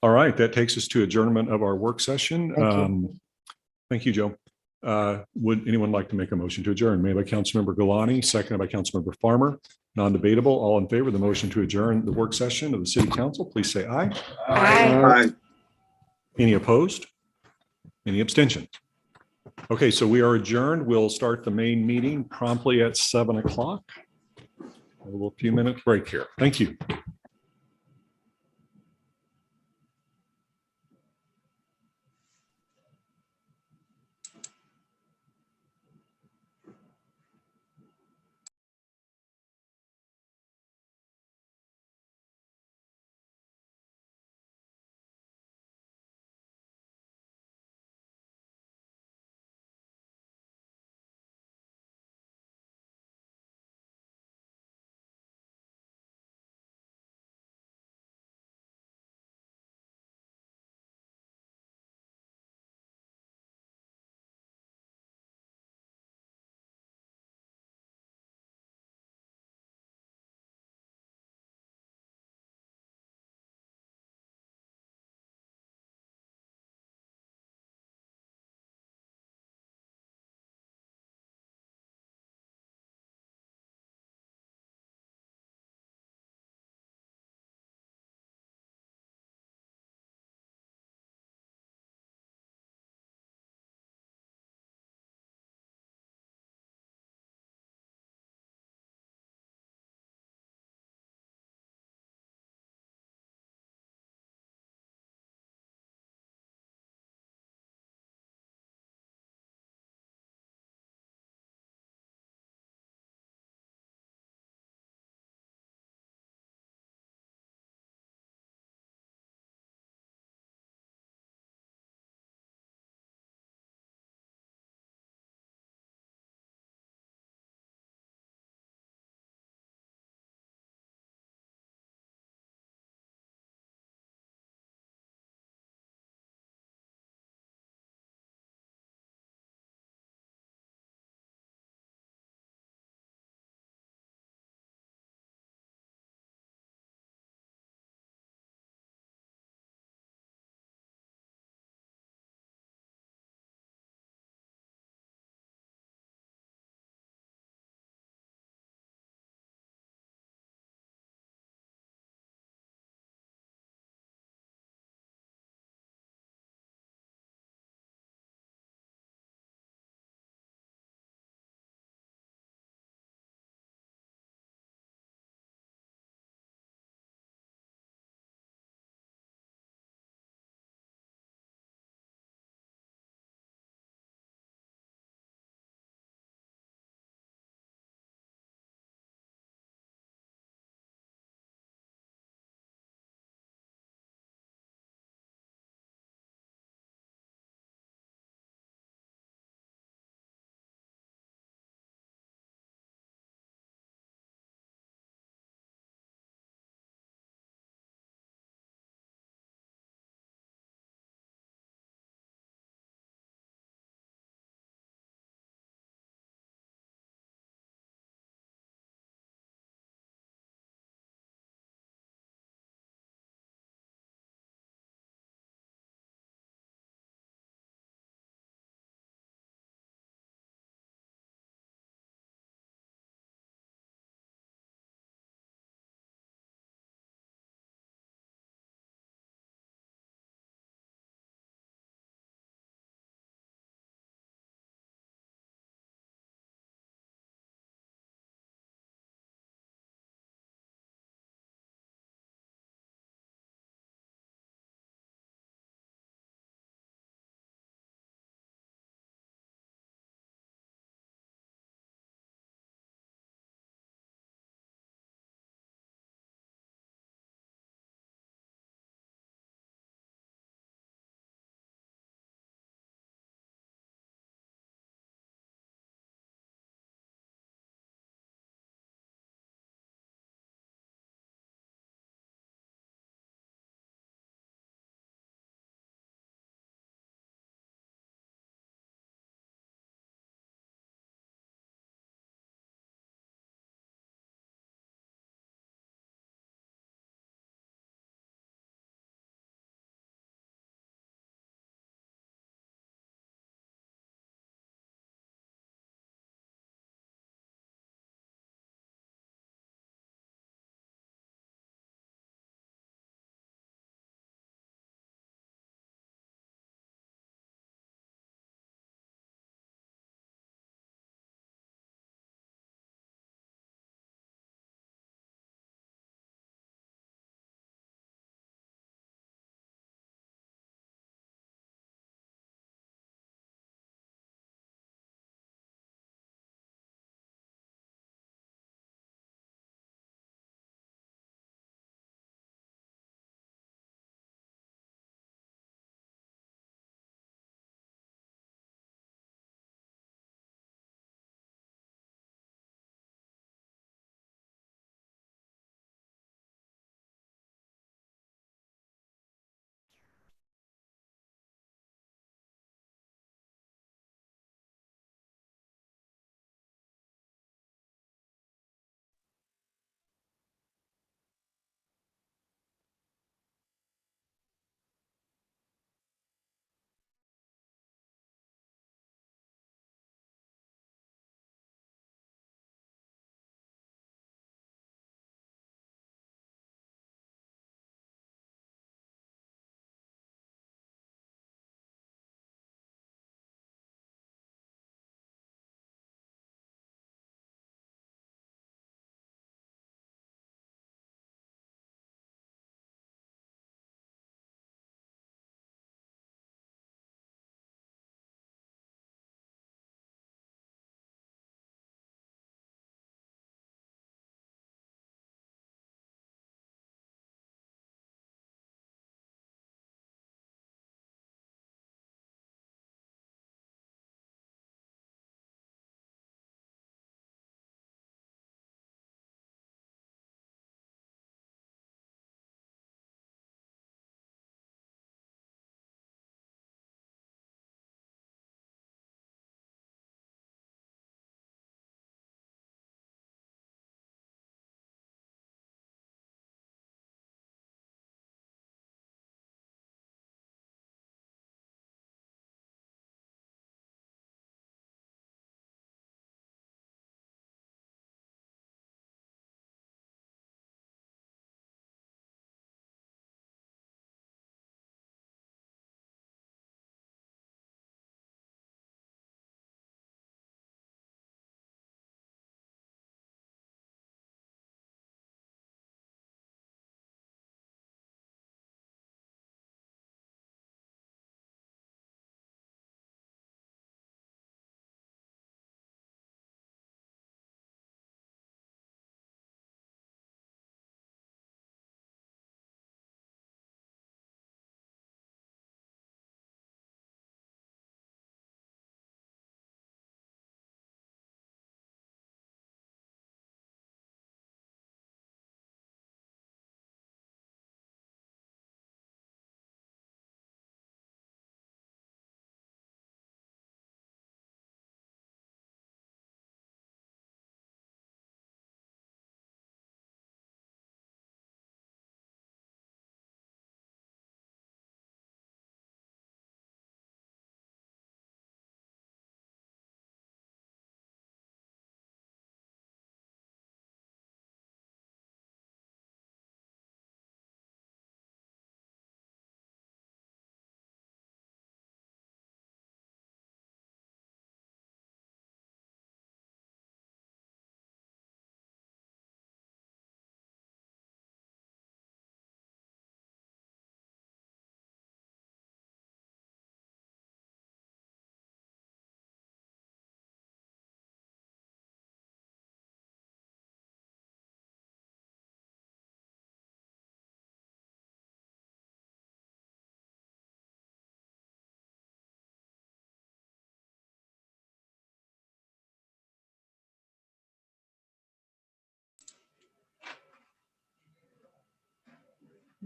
All right, that takes us to adjournment of our work session. Thank you, Joe. Would anyone like to make a motion to adjourn? Made by Councilmember Galani, seconded by Councilmember Farmer. Non-debatable. All in favor of the motion to adjourn the work session of the City Council, please say aye. Aye. Any opposed? Any abstentions? Okay, so we are adjourned. We'll start the main meeting promptly at 7 o'clock. A little few minute break here. Thank you.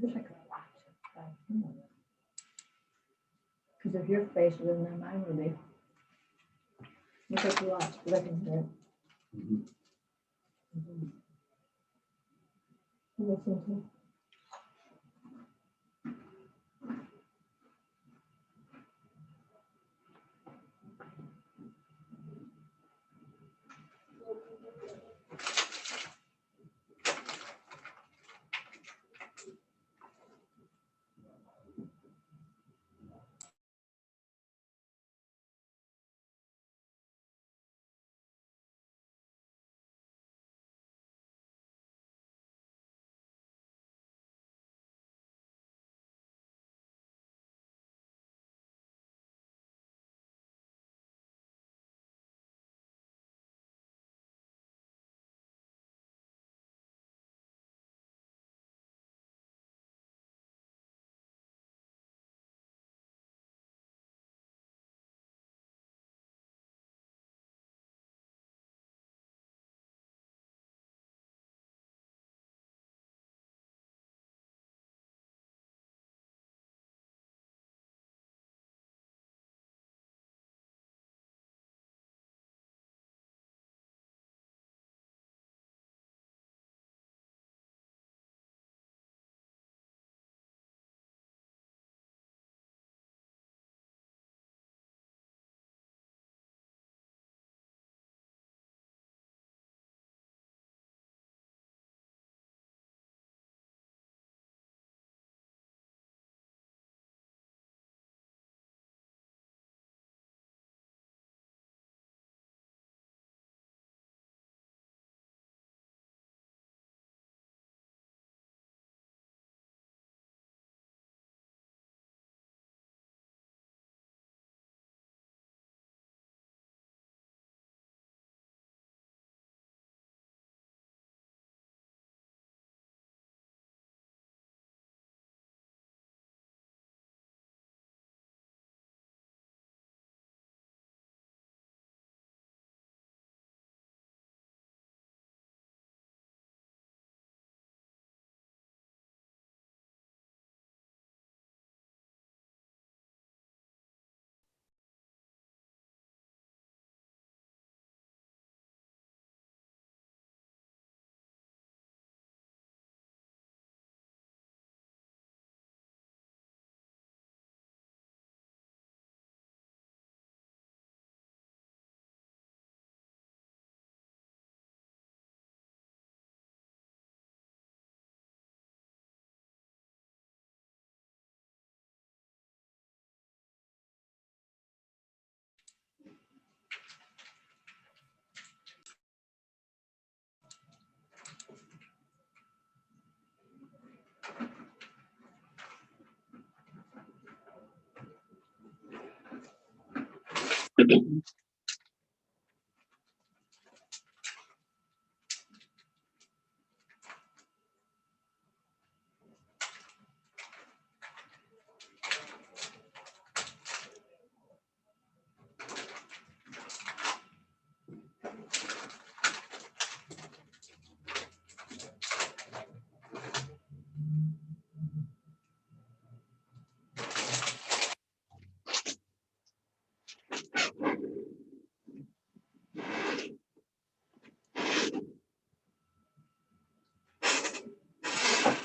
Because if your face is in there, mine would be. Look like you watch, but I can hear it. Listen to.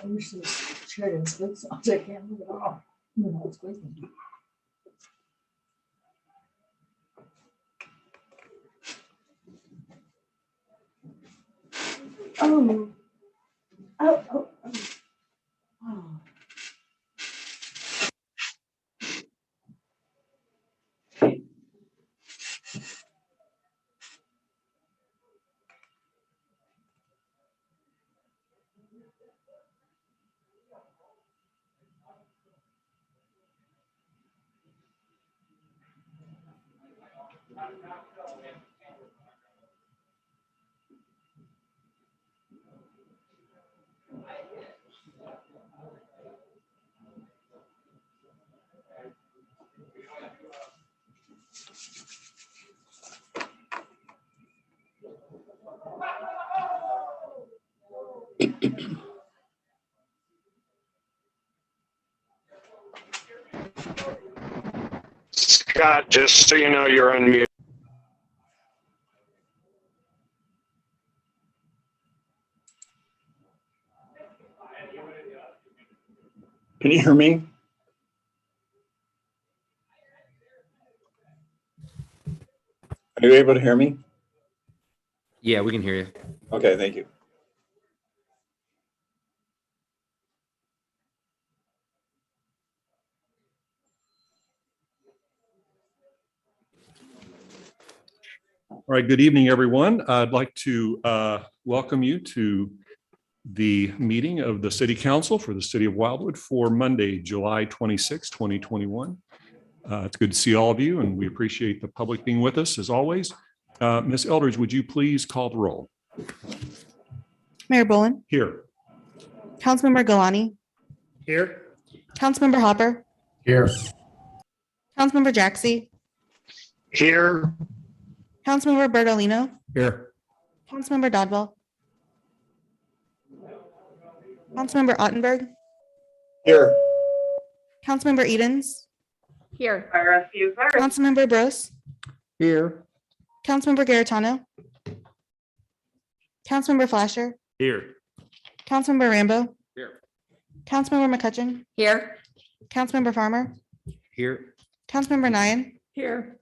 I wish this chair didn't squeak so much. I can't move it off. No, it's squeaking. Oh. Oh, oh, oh. Oh. Scott, just so you know, you're unmuted. Can you hear me? Are you able to hear me? Yeah, we can hear you. Okay, thank you. All right, good evening, everyone. I'd like to welcome you to the meeting of the City Council for the City of Wildwood for Monday, July 26, 2021. It's good to see all of you, and we appreciate the public being with us as always. Ms. Eldridge, would you please call the roll? Mayor Bullen, Here. Councilmember Galani, Here. Councilmember Hopper, Here. Councilmember Jaxi, Here. Councilmember Bertolino, Here. Councilmember Dodwell, Councilmember Ottenberg, Here. Councilmember Edens, Here. Councilmember Bros, Here. Councilmember Garitano, Councilmember Flasher, Here. Councilmember Rambo, Here. Councilmember McCutcheon, Here. Councilmember Farmer, Here. Councilmember Nyan, Here.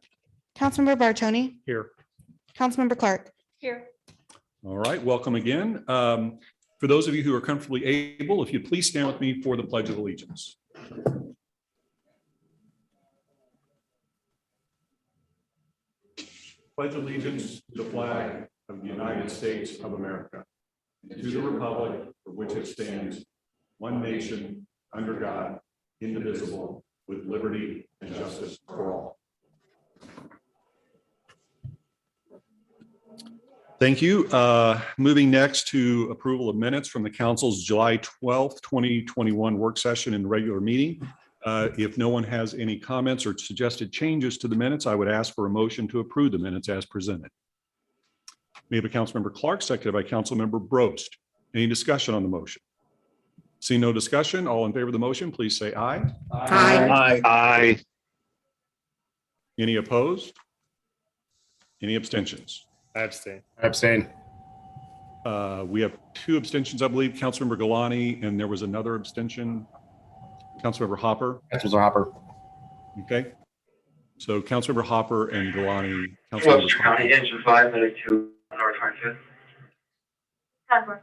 Councilmember Bartoni, Here. Councilmember Clark. Here. All right, welcome again. For those of you who are comfortably able, if you'd please stand with me for the Pledge of Allegiance. Pledge allegiance to the flag of the United States of America, and to the republic for which it stands, one nation, under God, indivisible, with liberty and justice for all. Thank you. Moving next to approval of minutes from the council's July 12th, 2021 work session and regular meeting. If no one has any comments or suggested changes to the minutes, I would ask for a motion to approve the minutes as presented. We have a Councilmember Clark, seconded by Councilmember Brost. Any discussion on the motion? Seeing no discussion, all in favor of the motion, please say aye. Aye. Aye. Any opposed? Any abstentions? I abstain. I abstain. We have two abstentions, I believe, Councilmember Galani, and there was another abstention. Councilmember Hopper. Councilmember Hopper. Okay. So Councilmember Hopper and Galani. Councilmember County engine 5 minute 2 North 25th.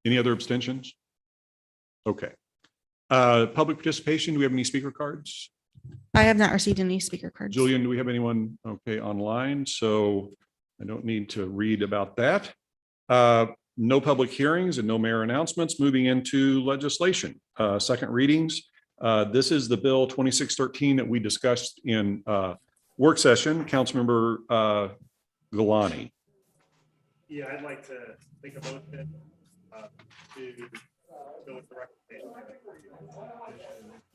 Any other abstentions? Okay. Public participation, do we have any speaker cards? I have not received any speaker cards. Julian, do we have anyone, okay, online? So I don't need to read about that. No public hearings and no mayor announcements. Moving into legislation. Second readings. This is the bill 2613 that we discussed in work session. Councilmember Galani. Yeah, I'd like to make a motion to go with the recommendation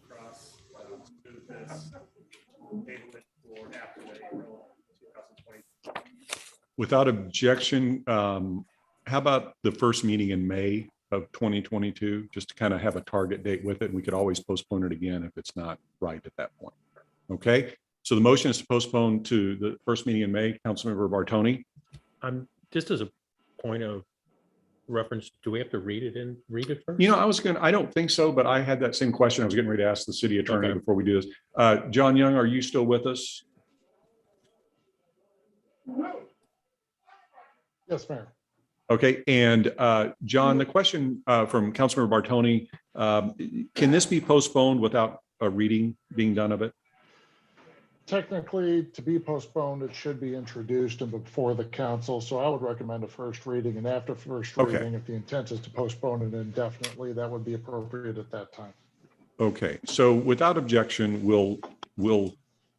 across move this table for after the April 2020. Without objection, how about the first meeting in May of 2022, just to kind of have a target date with it? And we could always postpone it again if it's not right at that point. Okay, so the motion is to postpone to the first meeting in May. Councilmember Bartoni. Just as a point of reference, do we have to read it first? You know, I don't think so, but I had that same question. I was getting ready to ask the city attorney before we do this. John Young, are you still with us? Yes, Mayor. Okay, and John, the question from Councilmember Bartoni, can this be postponed without a reading being done of it? Technically, to be postponed, it should be introduced and before the council. So I would recommend a first reading, and after first Okay. reading, if the intent is to postpone it indefinitely, that would be appropriate at that time. Okay, so without objection, we'll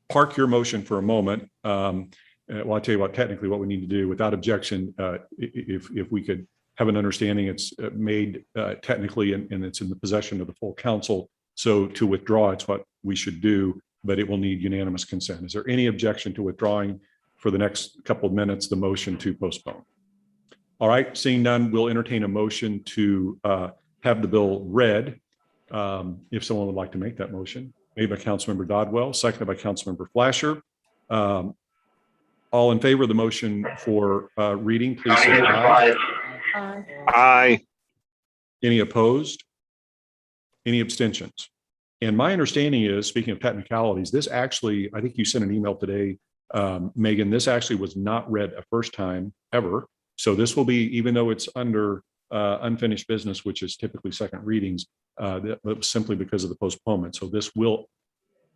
park your motion for a moment. Well, I'll tell you what, technically what we need to do without objection, if we could have an understanding it's made technically and it's in the possession of the full council. So to withdraw, it's what we should do, but it will need unanimous consent. Is there any objection to withdrawing for the next couple of minutes, the motion to postpone? All right, seeing none, we'll entertain a motion to have the bill read. If someone would like to make that motion. Made by Councilmember Dodwell, seconded by Councilmember Flasher. All in favor of the motion for reading, please say aye. Aye. Any opposed? Any abstentions? And my understanding is, speaking of technicalities, this actually, I think you sent an email today, Megan, this actually was not read a first time ever. So this will be, even though it's under unfinished business, which is typically second readings, that was simply because of the postponement. So this will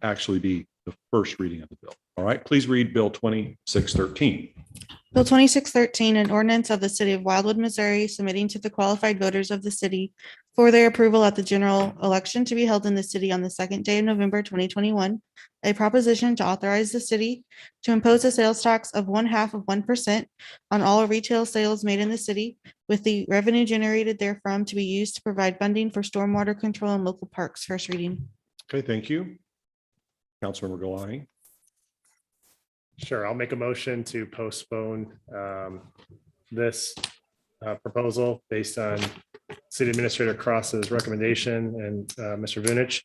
actually be the first reading of the bill. All right, please read Bill 2613. Bill 2613, an ordinance of the city of Wildwood, Missouri, submitting to the qualified voters of the city for their approval at the general election to be held in the city on the second day of November 2021, a proposition to authorize the city to impose a sales tax of 0.5% on all retail sales made in the city, with the revenue generated therefrom to be used to provide funding for stormwater control and local parks. First reading. Okay, thank you. Councilmember Galani. Sure, I'll make a motion to postpone this proposal based on City Administrator Cross's recommendation and Mr. Vunich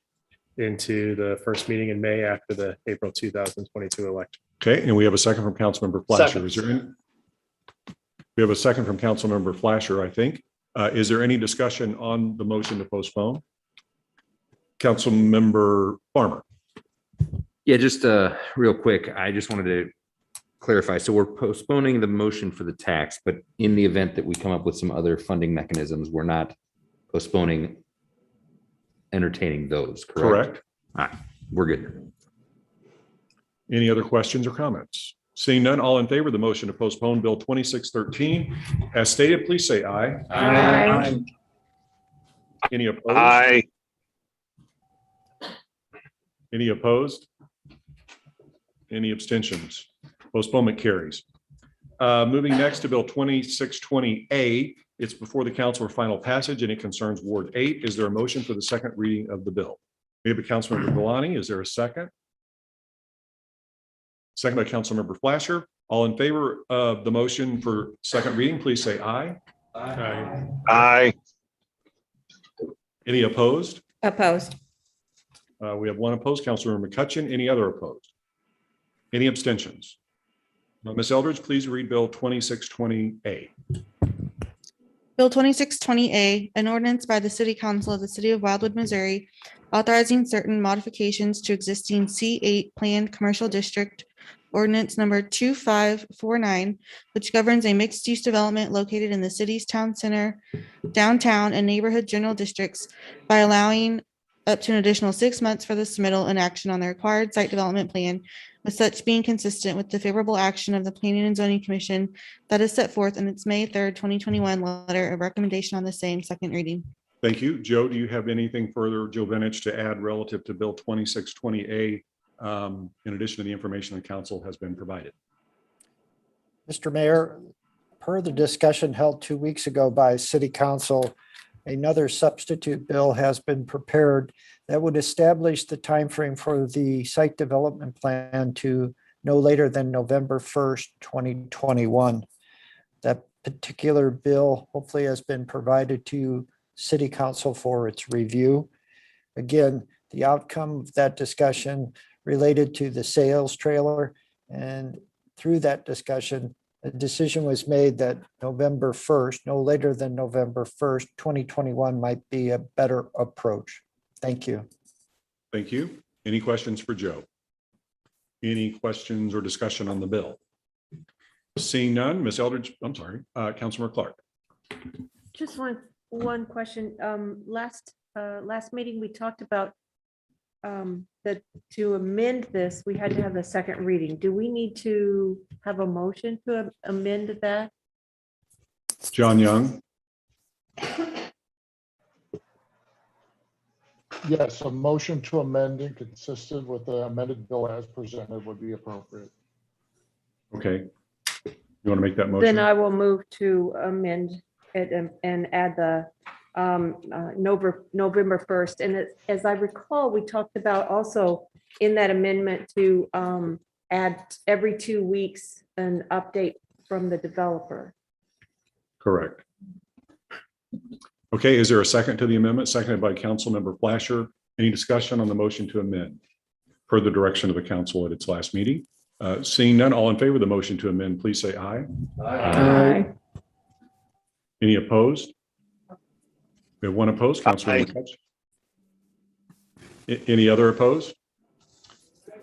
into the first meeting in May after the April 2022 election. Okay, and we have a second from Councilmember Flasher. Is there any? We have a second from Councilmember Flasher, I think. Is there any discussion on the motion to postpone? Councilmember Farmer. Yeah, just real quick, I just wanted to clarify. So we're postponing the motion for the tax, but in the event that we come up with some other funding mechanisms, we're not postponing entertaining those, correct? All right, we're good. Any other questions or comments? Seeing none, all in favor of the motion to postpone Bill 2613 as stated, please say aye. Aye. Any opposed? Aye. Any opposed? Any abstentions? Postponement carries. Moving next to Bill 2620A. It's before the council for final passage and it concerns Ward 8. Is there a motion for the second reading of the bill? Maybe Councilmember Galani. Is there a second? Second by Councilmember Flasher. All in favor of the motion for second reading, please say aye. Aye. Aye. Any opposed? Opposed. We have one opposed, Councilmember McCutcheon. Any other opposed? Any abstentions? Ms. Eldridge, please read Bill 2620A. Bill 2620A, an ordinance by the City Council of the City of Wildwood, Missouri, authorizing certain modifications to existing C8 Planned Commercial District Ordinance number 2549, which governs a mixed-use development located in the city's town center, downtown, and neighborhood general districts by allowing up to an additional 6 months for the submittal and action on the required site development plan, with such being consistent with the favorable action of the Planning and Zoning Commission that is set forth in its May 3rd, 2021 letter of recommendation on the same, second reading. Thank you. Joe, do you have anything further, Joe Vinich, to add relative to Bill 2620A in addition to the information the council has been provided? Mr. Mayor, per the discussion held 2 weeks ago by City Council, another substitute bill has been prepared that would establish the timeframe for the site development plan to no later than November 1st, 2021. That particular bill hopefully has been provided to City Council for its review. Again, the outcome of that discussion related to the sales trailer, and through that discussion, a decision was made that November 1st, no later than November 1st, 2021 might be a better approach. Thank you. Thank you. Any questions for Joe? Any questions or discussion on the bill? Seeing none, Ms. Eldridge, I'm sorry, Councilmember Clark. Just one question. Last meeting, we talked about that to amend this, we had to have a second reading. Do we need to have a motion to amend that? John Young. Yes, a motion to amend and consistent with the amended bill as presented would be appropriate. Okay. You want to make that motion? Then I will move to amend it and add the November 1st. And as I recall, we talked about also in that amendment to add every 2 weeks an update from the developer. Correct. Okay, is there a second to the amendment? Seconded by Councilmember Flasher. Any discussion on the motion to amend per the direction of the council at its last meeting? Seeing none, all in favor of the motion to amend, please say aye. Aye. Any opposed? We have one opposed, Councilman McCutcheon. Any other opposed?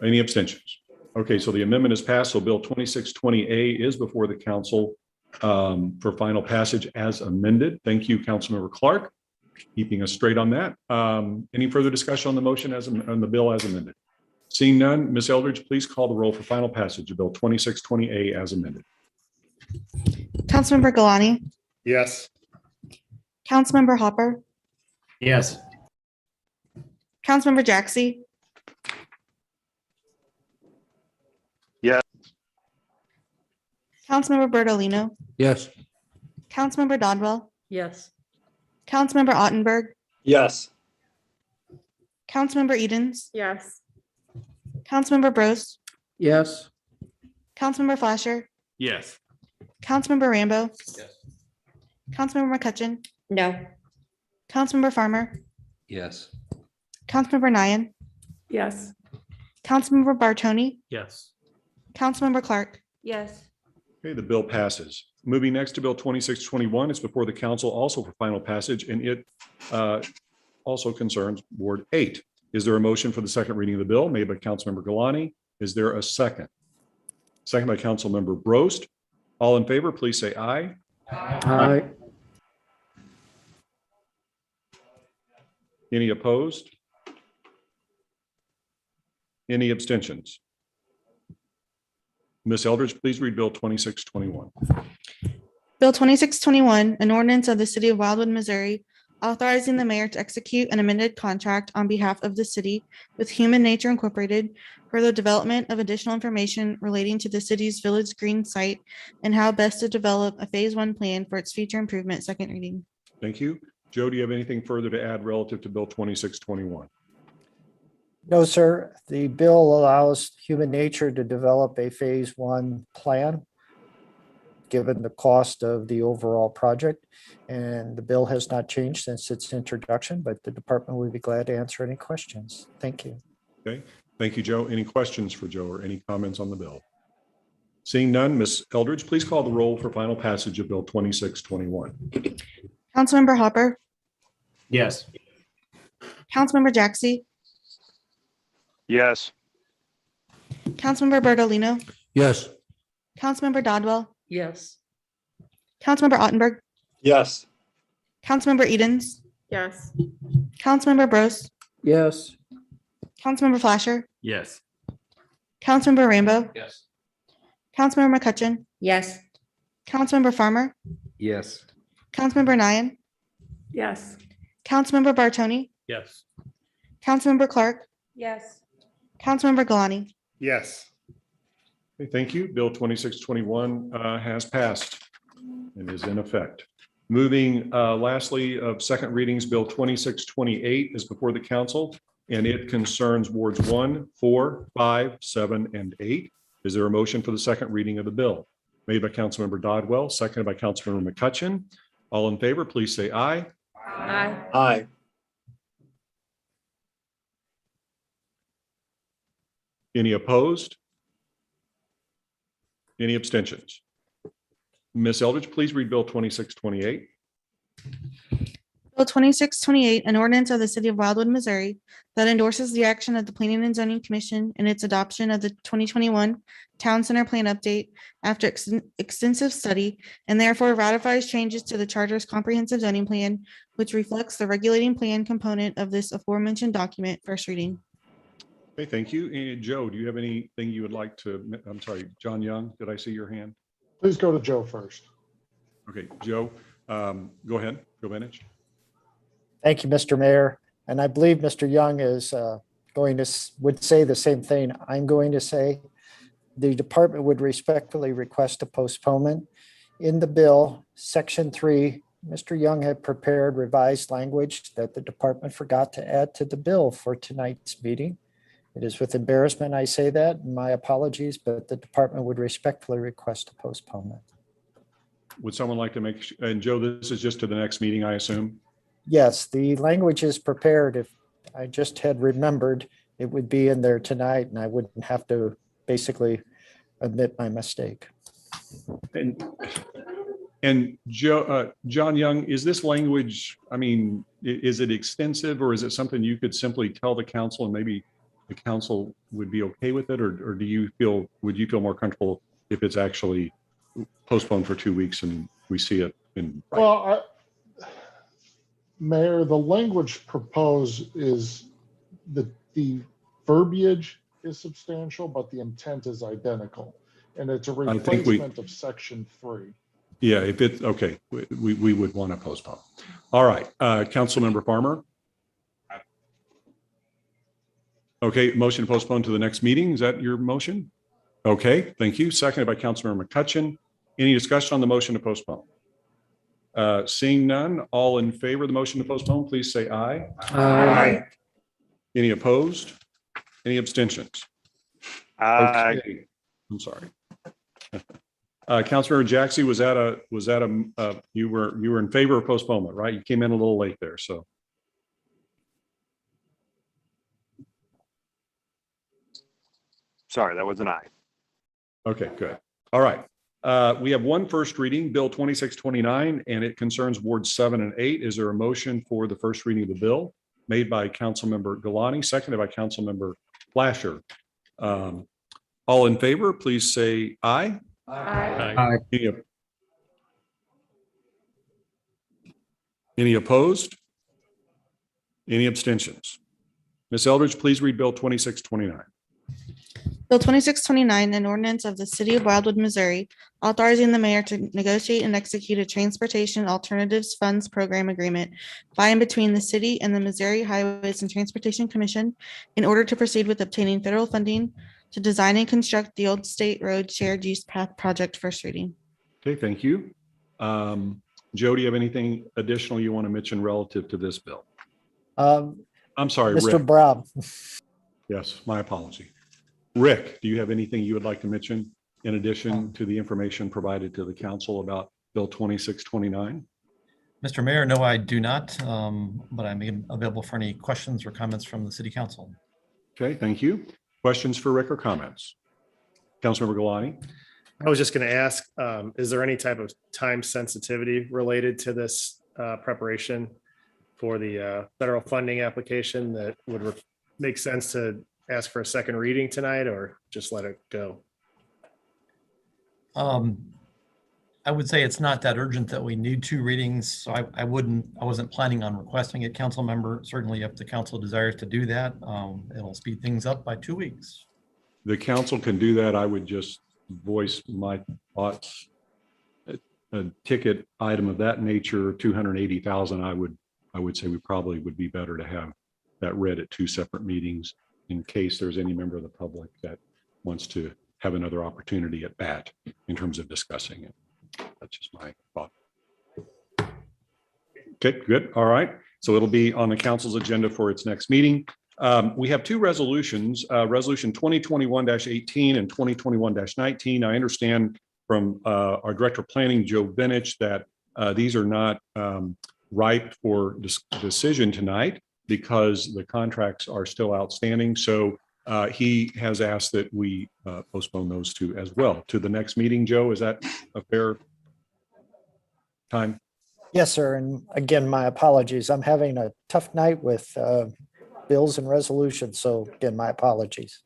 Any abstentions? Okay, so the amendment is passed. So Bill 2620A is before the council for final passage as amended. Thank you, Councilmember Clark, keeping us straight on that. Any further discussion on the motion on the bill as amended? Seeing none, Ms. Eldridge, please call the roll for final passage of Bill 2620A as amended. Councilmember Galani, Yes. Councilmember Hopper, Yes. Councilmember Jaxi, Yes. Councilmember Bertolino, Yes. Councilmember Dodwell, Yes. Councilmember Ottenberg, Yes. Councilmember Edens, Yes. Councilmember Bros, Yes. Councilmember Flasher, Yes. Councilmember Rambo, Yes. Councilmember McCutcheon, No. Councilmember Farmer, Yes. Councilmember Nyan, Yes. Councilmember Bartoni, Yes. Councilmember Clark. Yes. Okay, the bill passes. Moving next to Bill 2621, it's before the council also for final passage, and it also concerns Ward 8. Is there a motion for the second reading of the bill made by Councilmember Galani? Is there a second? Second by Councilmember Brost. All in favor, please say aye. Aye. Any opposed? Any abstentions? Ms. Eldridge, please read Bill 2621. Bill 2621, an ordinance of the city of Wildwood, Missouri, authorizing the mayor to execute an amended contract on behalf of the city with Human Nature Incorporated for the development of additional information relating to the city's Village Green site and how best to develop a phase 1 plan for its future improvement. Second reading. Thank you. Joe, do you have anything further to add relative to Bill 2621? No, sir. The bill allows Human Nature to develop a phase 1 plan, given the cost of the overall project. And the bill has not changed since its introduction, but the department would be glad to answer any questions. Thank you. Okay, thank you, Joe. Any questions for Joe or any comments on the bill? Seeing none, Ms. Eldridge, please call the roll for final passage of Bill 2621. Councilmember Hopper, Yes. Councilmember Jaxi, Yes. Councilmember Bertolino, Yes. Councilmember Dodwell, Yes. Councilmember Ottenberg, Yes. Councilmember Edens, Yes. Councilmember Bros, Yes. Councilmember Flasher, Yes. Councilmember Rambo, Yes. Councilmember McCutcheon, Yes. Councilmember Farmer, Yes. Councilmember Nyan, Yes. Councilmember Bartoni, Yes. Councilmember Clark, Yes. Councilmember Galani. Yes. Okay, thank you. Bill 2621 has passed and is in effect. Moving lastly of second readings, Bill 2628 is before the council, and it concerns wards 1, 4, 5, 7, and 8. Is there a motion for the second reading of the bill? Made by Councilmember Dodwell, seconded by Councilmember McCutcheon. All in favor, please say aye. Aye. Aye. Any opposed? Any abstentions? Ms. Eldridge, please read Bill 2628. Bill 2628, an ordinance of the city of Wildwood, Missouri, that endorses the action of the Planning and Zoning Commission in its adoption of the 2021 Town Center Plan Update after extensive study, and therefore ratifies changes to the charter's comprehensive zoning plan, which reflects the regulating plan component of this aforementioned document. First reading. Okay, thank you. And Joe, do you have anything you would like to, I'm sorry, John Young, did I see your hand? Please go to Joe first. Okay, Joe, go ahead, Joe Benich. Thank you, Mr. Mayor. And I believe Mr. Young is would say the same thing I'm going to say. The department would respectfully request a postponement. In the bill, section 3, Mr. Young had prepared revised language that the department forgot to add to the bill for tonight's meeting. It is with embarrassment I say that, and my apologies, but the department would respectfully request a postponement. Would someone like to make, and Joe, this is just to the next meeting, I assume? Yes, the language is prepared. If I just had remembered it would be in there tonight and I wouldn't have to basically admit my mistake. And Joe, John Young, is this language, I mean, is it extensive or is it something you could simply tell the council and maybe the council would be okay with it? Or do you feel, would you feel more comfortable if it's actually postponed for 2 weeks and we see it in? Well, Mayor, the language proposed is the verbiage is substantial, but the intent is identical. And it's a I think replacement of section 3. Yeah, if it's okay, we would want to postpone. All right, Councilmember Farmer. Okay, motion to postpone to the next meeting. Is that your motion? Okay, thank you. Seconded by Councilmember McCutcheon. Any discussion on the motion to postpone? Seeing none, all in favor of the motion to postpone, please say aye. Aye. Any opposed? Any abstentions? Aye. Okay. I'm sorry. Councilmember Jaxie, was that a you were in favor of postponement, right? You came in a little late there, so. Sorry, that was an aye. Okay, good. All right. We have one first reading, Bill 2629, and it concerns Wards 7 and 8. Is there a motion for the first reading of the bill made by Councilmember Galani, seconded by Councilmember Flasher? All in favor, please say aye. Aye. Any opposed? Any abstentions? Ms. Eldridge, please read Bill 2629. Bill 2629, an ordinance of the city of Wildwood, Missouri, authorizing the mayor to negotiate and execute a transportation alternatives funds program agreement by and between the city and the Missouri Highways and Transportation Commission in order to proceed with obtaining federal funding to design and construct the Old State Road Shared Use Path Project first reading. Okay, thank you. Joe, do you have anything additional you want to mention relative to this bill? I'm sorry, Mr. Rick. Brown. Yes, my apology. Rick, do you have anything you would like to mention in addition to the information provided to the council about Bill 2629? Mr. Mayor, no, I do not, but I'm available for any questions or comments from the city council. Okay, thank you. Questions for Rick or comments? Councilmember Galani? I was just going to ask, is there any type of time sensitivity related to this preparation for the federal funding application that would make sense to ask for a second reading tonight, or just let it go? I would say it's not that urgent that we need 2 readings, so I wasn't planning on requesting it, council member. Certainly if the council desires to do that, it'll speed things up by 2 weeks. The council can do that. I would just voice my thoughts. A ticket item of that nature, 280,000, I would say we probably would be better to have that read at 2 separate meetings in case there's any member of the public that wants to have another opportunity at bat in terms of discussing it. That's just my thought. Okay, good. All right. So it'll be on the council's agenda for its next meeting. We have 2 resolutions, resolution 2021-18 and 2021-19. I understand from our director of planning, Joe Benich, that these are not ripe for decision tonight because the contracts are still outstanding. So he has asked that we postpone those 2 as well to the next meeting. Joe, is that a fair time? Yes, sir. And again, my apologies. I'm having a tough night with bills and resolutions. So again, my apologies.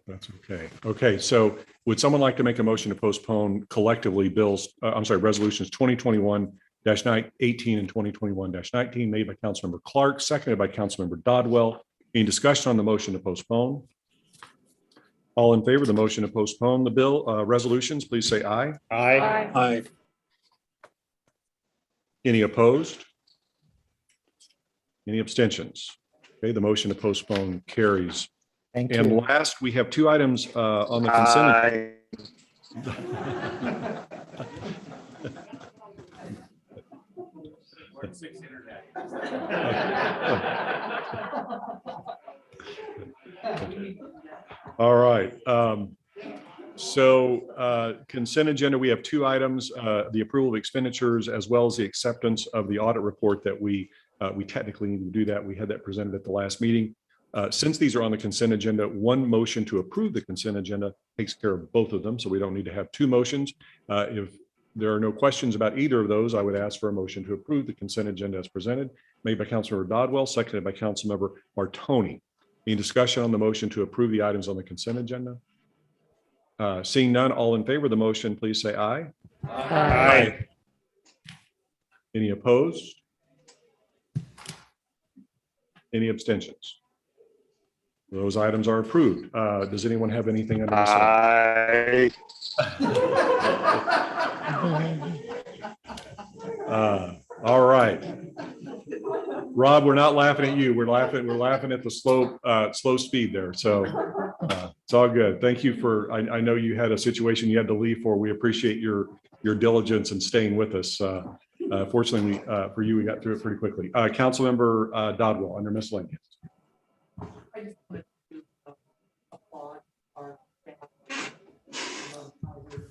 That's okay. Okay, so would someone like to make a motion to postpone collectively resolutions 2021-18 and 2021-19 made by Councilmember Clark, seconded by Councilmember Dodwell. Any discussion on the motion to postpone? All in favor of the motion to postpone the bill resolutions, please say aye. Aye. Aye. Any opposed? Any abstentions? Okay, the motion to postpone carries. Thank And you. last, we have 2 items on the consent. Aye. All right. So consent agenda, we have 2 items, the approval of expenditures as well as the acceptance of the audit report that we we technically need to do that. We had that presented at the last meeting. Since these are on the consent agenda, one motion to approve the consent agenda takes care of both of them, so we don't need to have two motions. If there are no questions about either of those, I would ask for a motion to approve the consent agenda as presented, made by Councilmember Dodwell, seconded by Councilmember Martoni. Any discussion on the motion to approve the items on the consent agenda? Seeing none, all in favor of the motion, please say aye. Aye. Any opposed? Any abstentions? Those items are approved. Does anyone have anything under Aye. all right. Rob, we're not laughing at you. We're laughing at the slow speed there. So it's all good. Thank you for, I know you had a situation you had to leave for. We appreciate your diligence and staying with us. Fortunately, for you, we got through it pretty quickly. Councilmember Dodwell, under miscellaneous. I just wanted to applaud our staff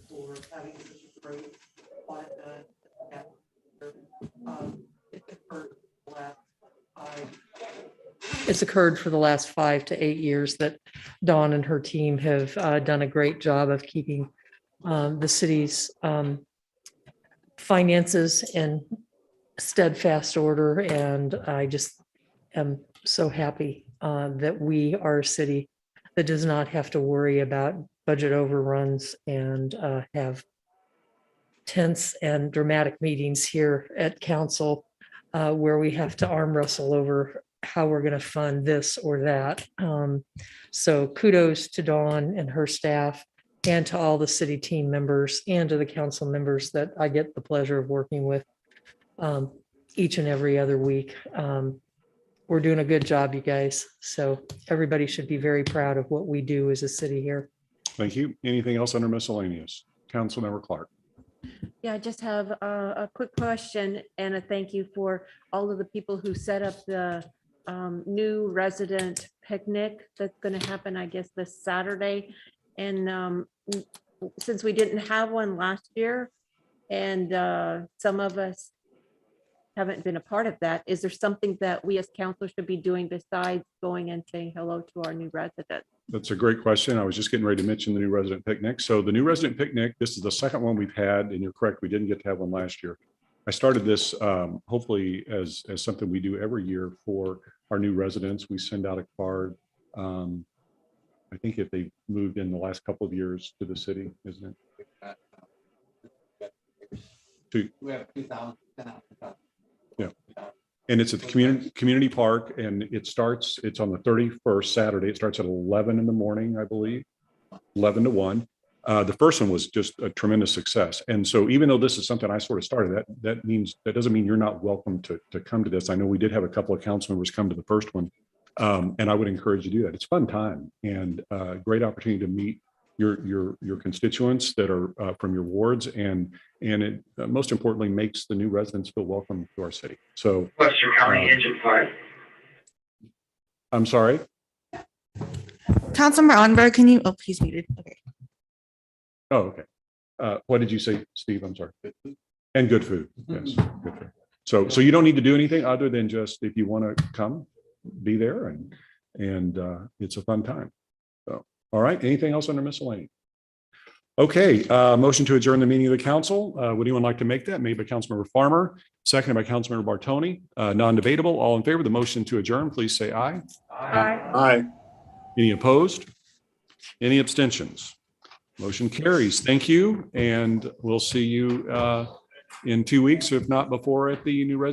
for having such a great audit done. It's occurred for the last 5 to 8 years that Dawn and her team have done a great job of keeping the city's finances in steadfast order. And I just am so happy that we are a city that does not have to worry about budget overruns and have tense and dramatic meetings here at council where we have to arm wrestle over how we're going to fund this or that. So kudos to Dawn and her staff and to all the city team members and to the council members that I get the pleasure of working with each and every other week. We're doing a good job, you guys. So everybody should be very proud of what we do as a city here. Thank you. Anything else under miscellaneous? Councilmember Clark. Yeah, I just have a quick question and a thank you for all of the people who set up the new resident picnic that's going to happen, I guess, this Saturday. And since we didn't have one last year and some of us haven't been a part of that, is there something that we as council should be doing besides going and saying hello to our new residents? That's a great question. I was just getting ready to mention the new resident picnic. So the new resident picnic, this is the second one we've had, and you're correct, we didn't get to have one last year. I started this hopefully as something we do every year for our new residents. We send out a card. I think if they moved in the last couple of years to the city, isn't it? We have 2,000. Yeah. And it's at the community park, and it's on the 31st Saturday. It starts at 11 in the morning, I believe, 11 to 1. The first one was just a tremendous success. And so even though this is something I sort of started, that doesn't mean you're not welcome to come to this. I know we did have a couple of council members come to the first one. And I would encourage you to do that. It's a fun time and a great opportunity to meet your constituents that are from your wards, and it most importantly makes the new residents feel welcome to our city. So Western County Engine 5. I'm sorry. Councilmember Onberg, can you, oh, he's muted. Okay. Oh, okay. What did you say, Steve? I'm sorry. And good food. Yes. Good food. So you don't need to do anything other than just, if you want to come, be there, and it's a fun time. So, all right. Anything else under miscellaneous? Okay. Motion to adjourn the meeting of the council. Would anyone like to make that? Made by Councilmember Farmer, seconded by Councilmember Bartoni. Non-debatable. All in favor of the motion to adjourn, please say aye. Aye. Aye. Any opposed? Any abstentions? Motion carries. Thank you. And we'll see you in 2 weeks, if not before, at the new resident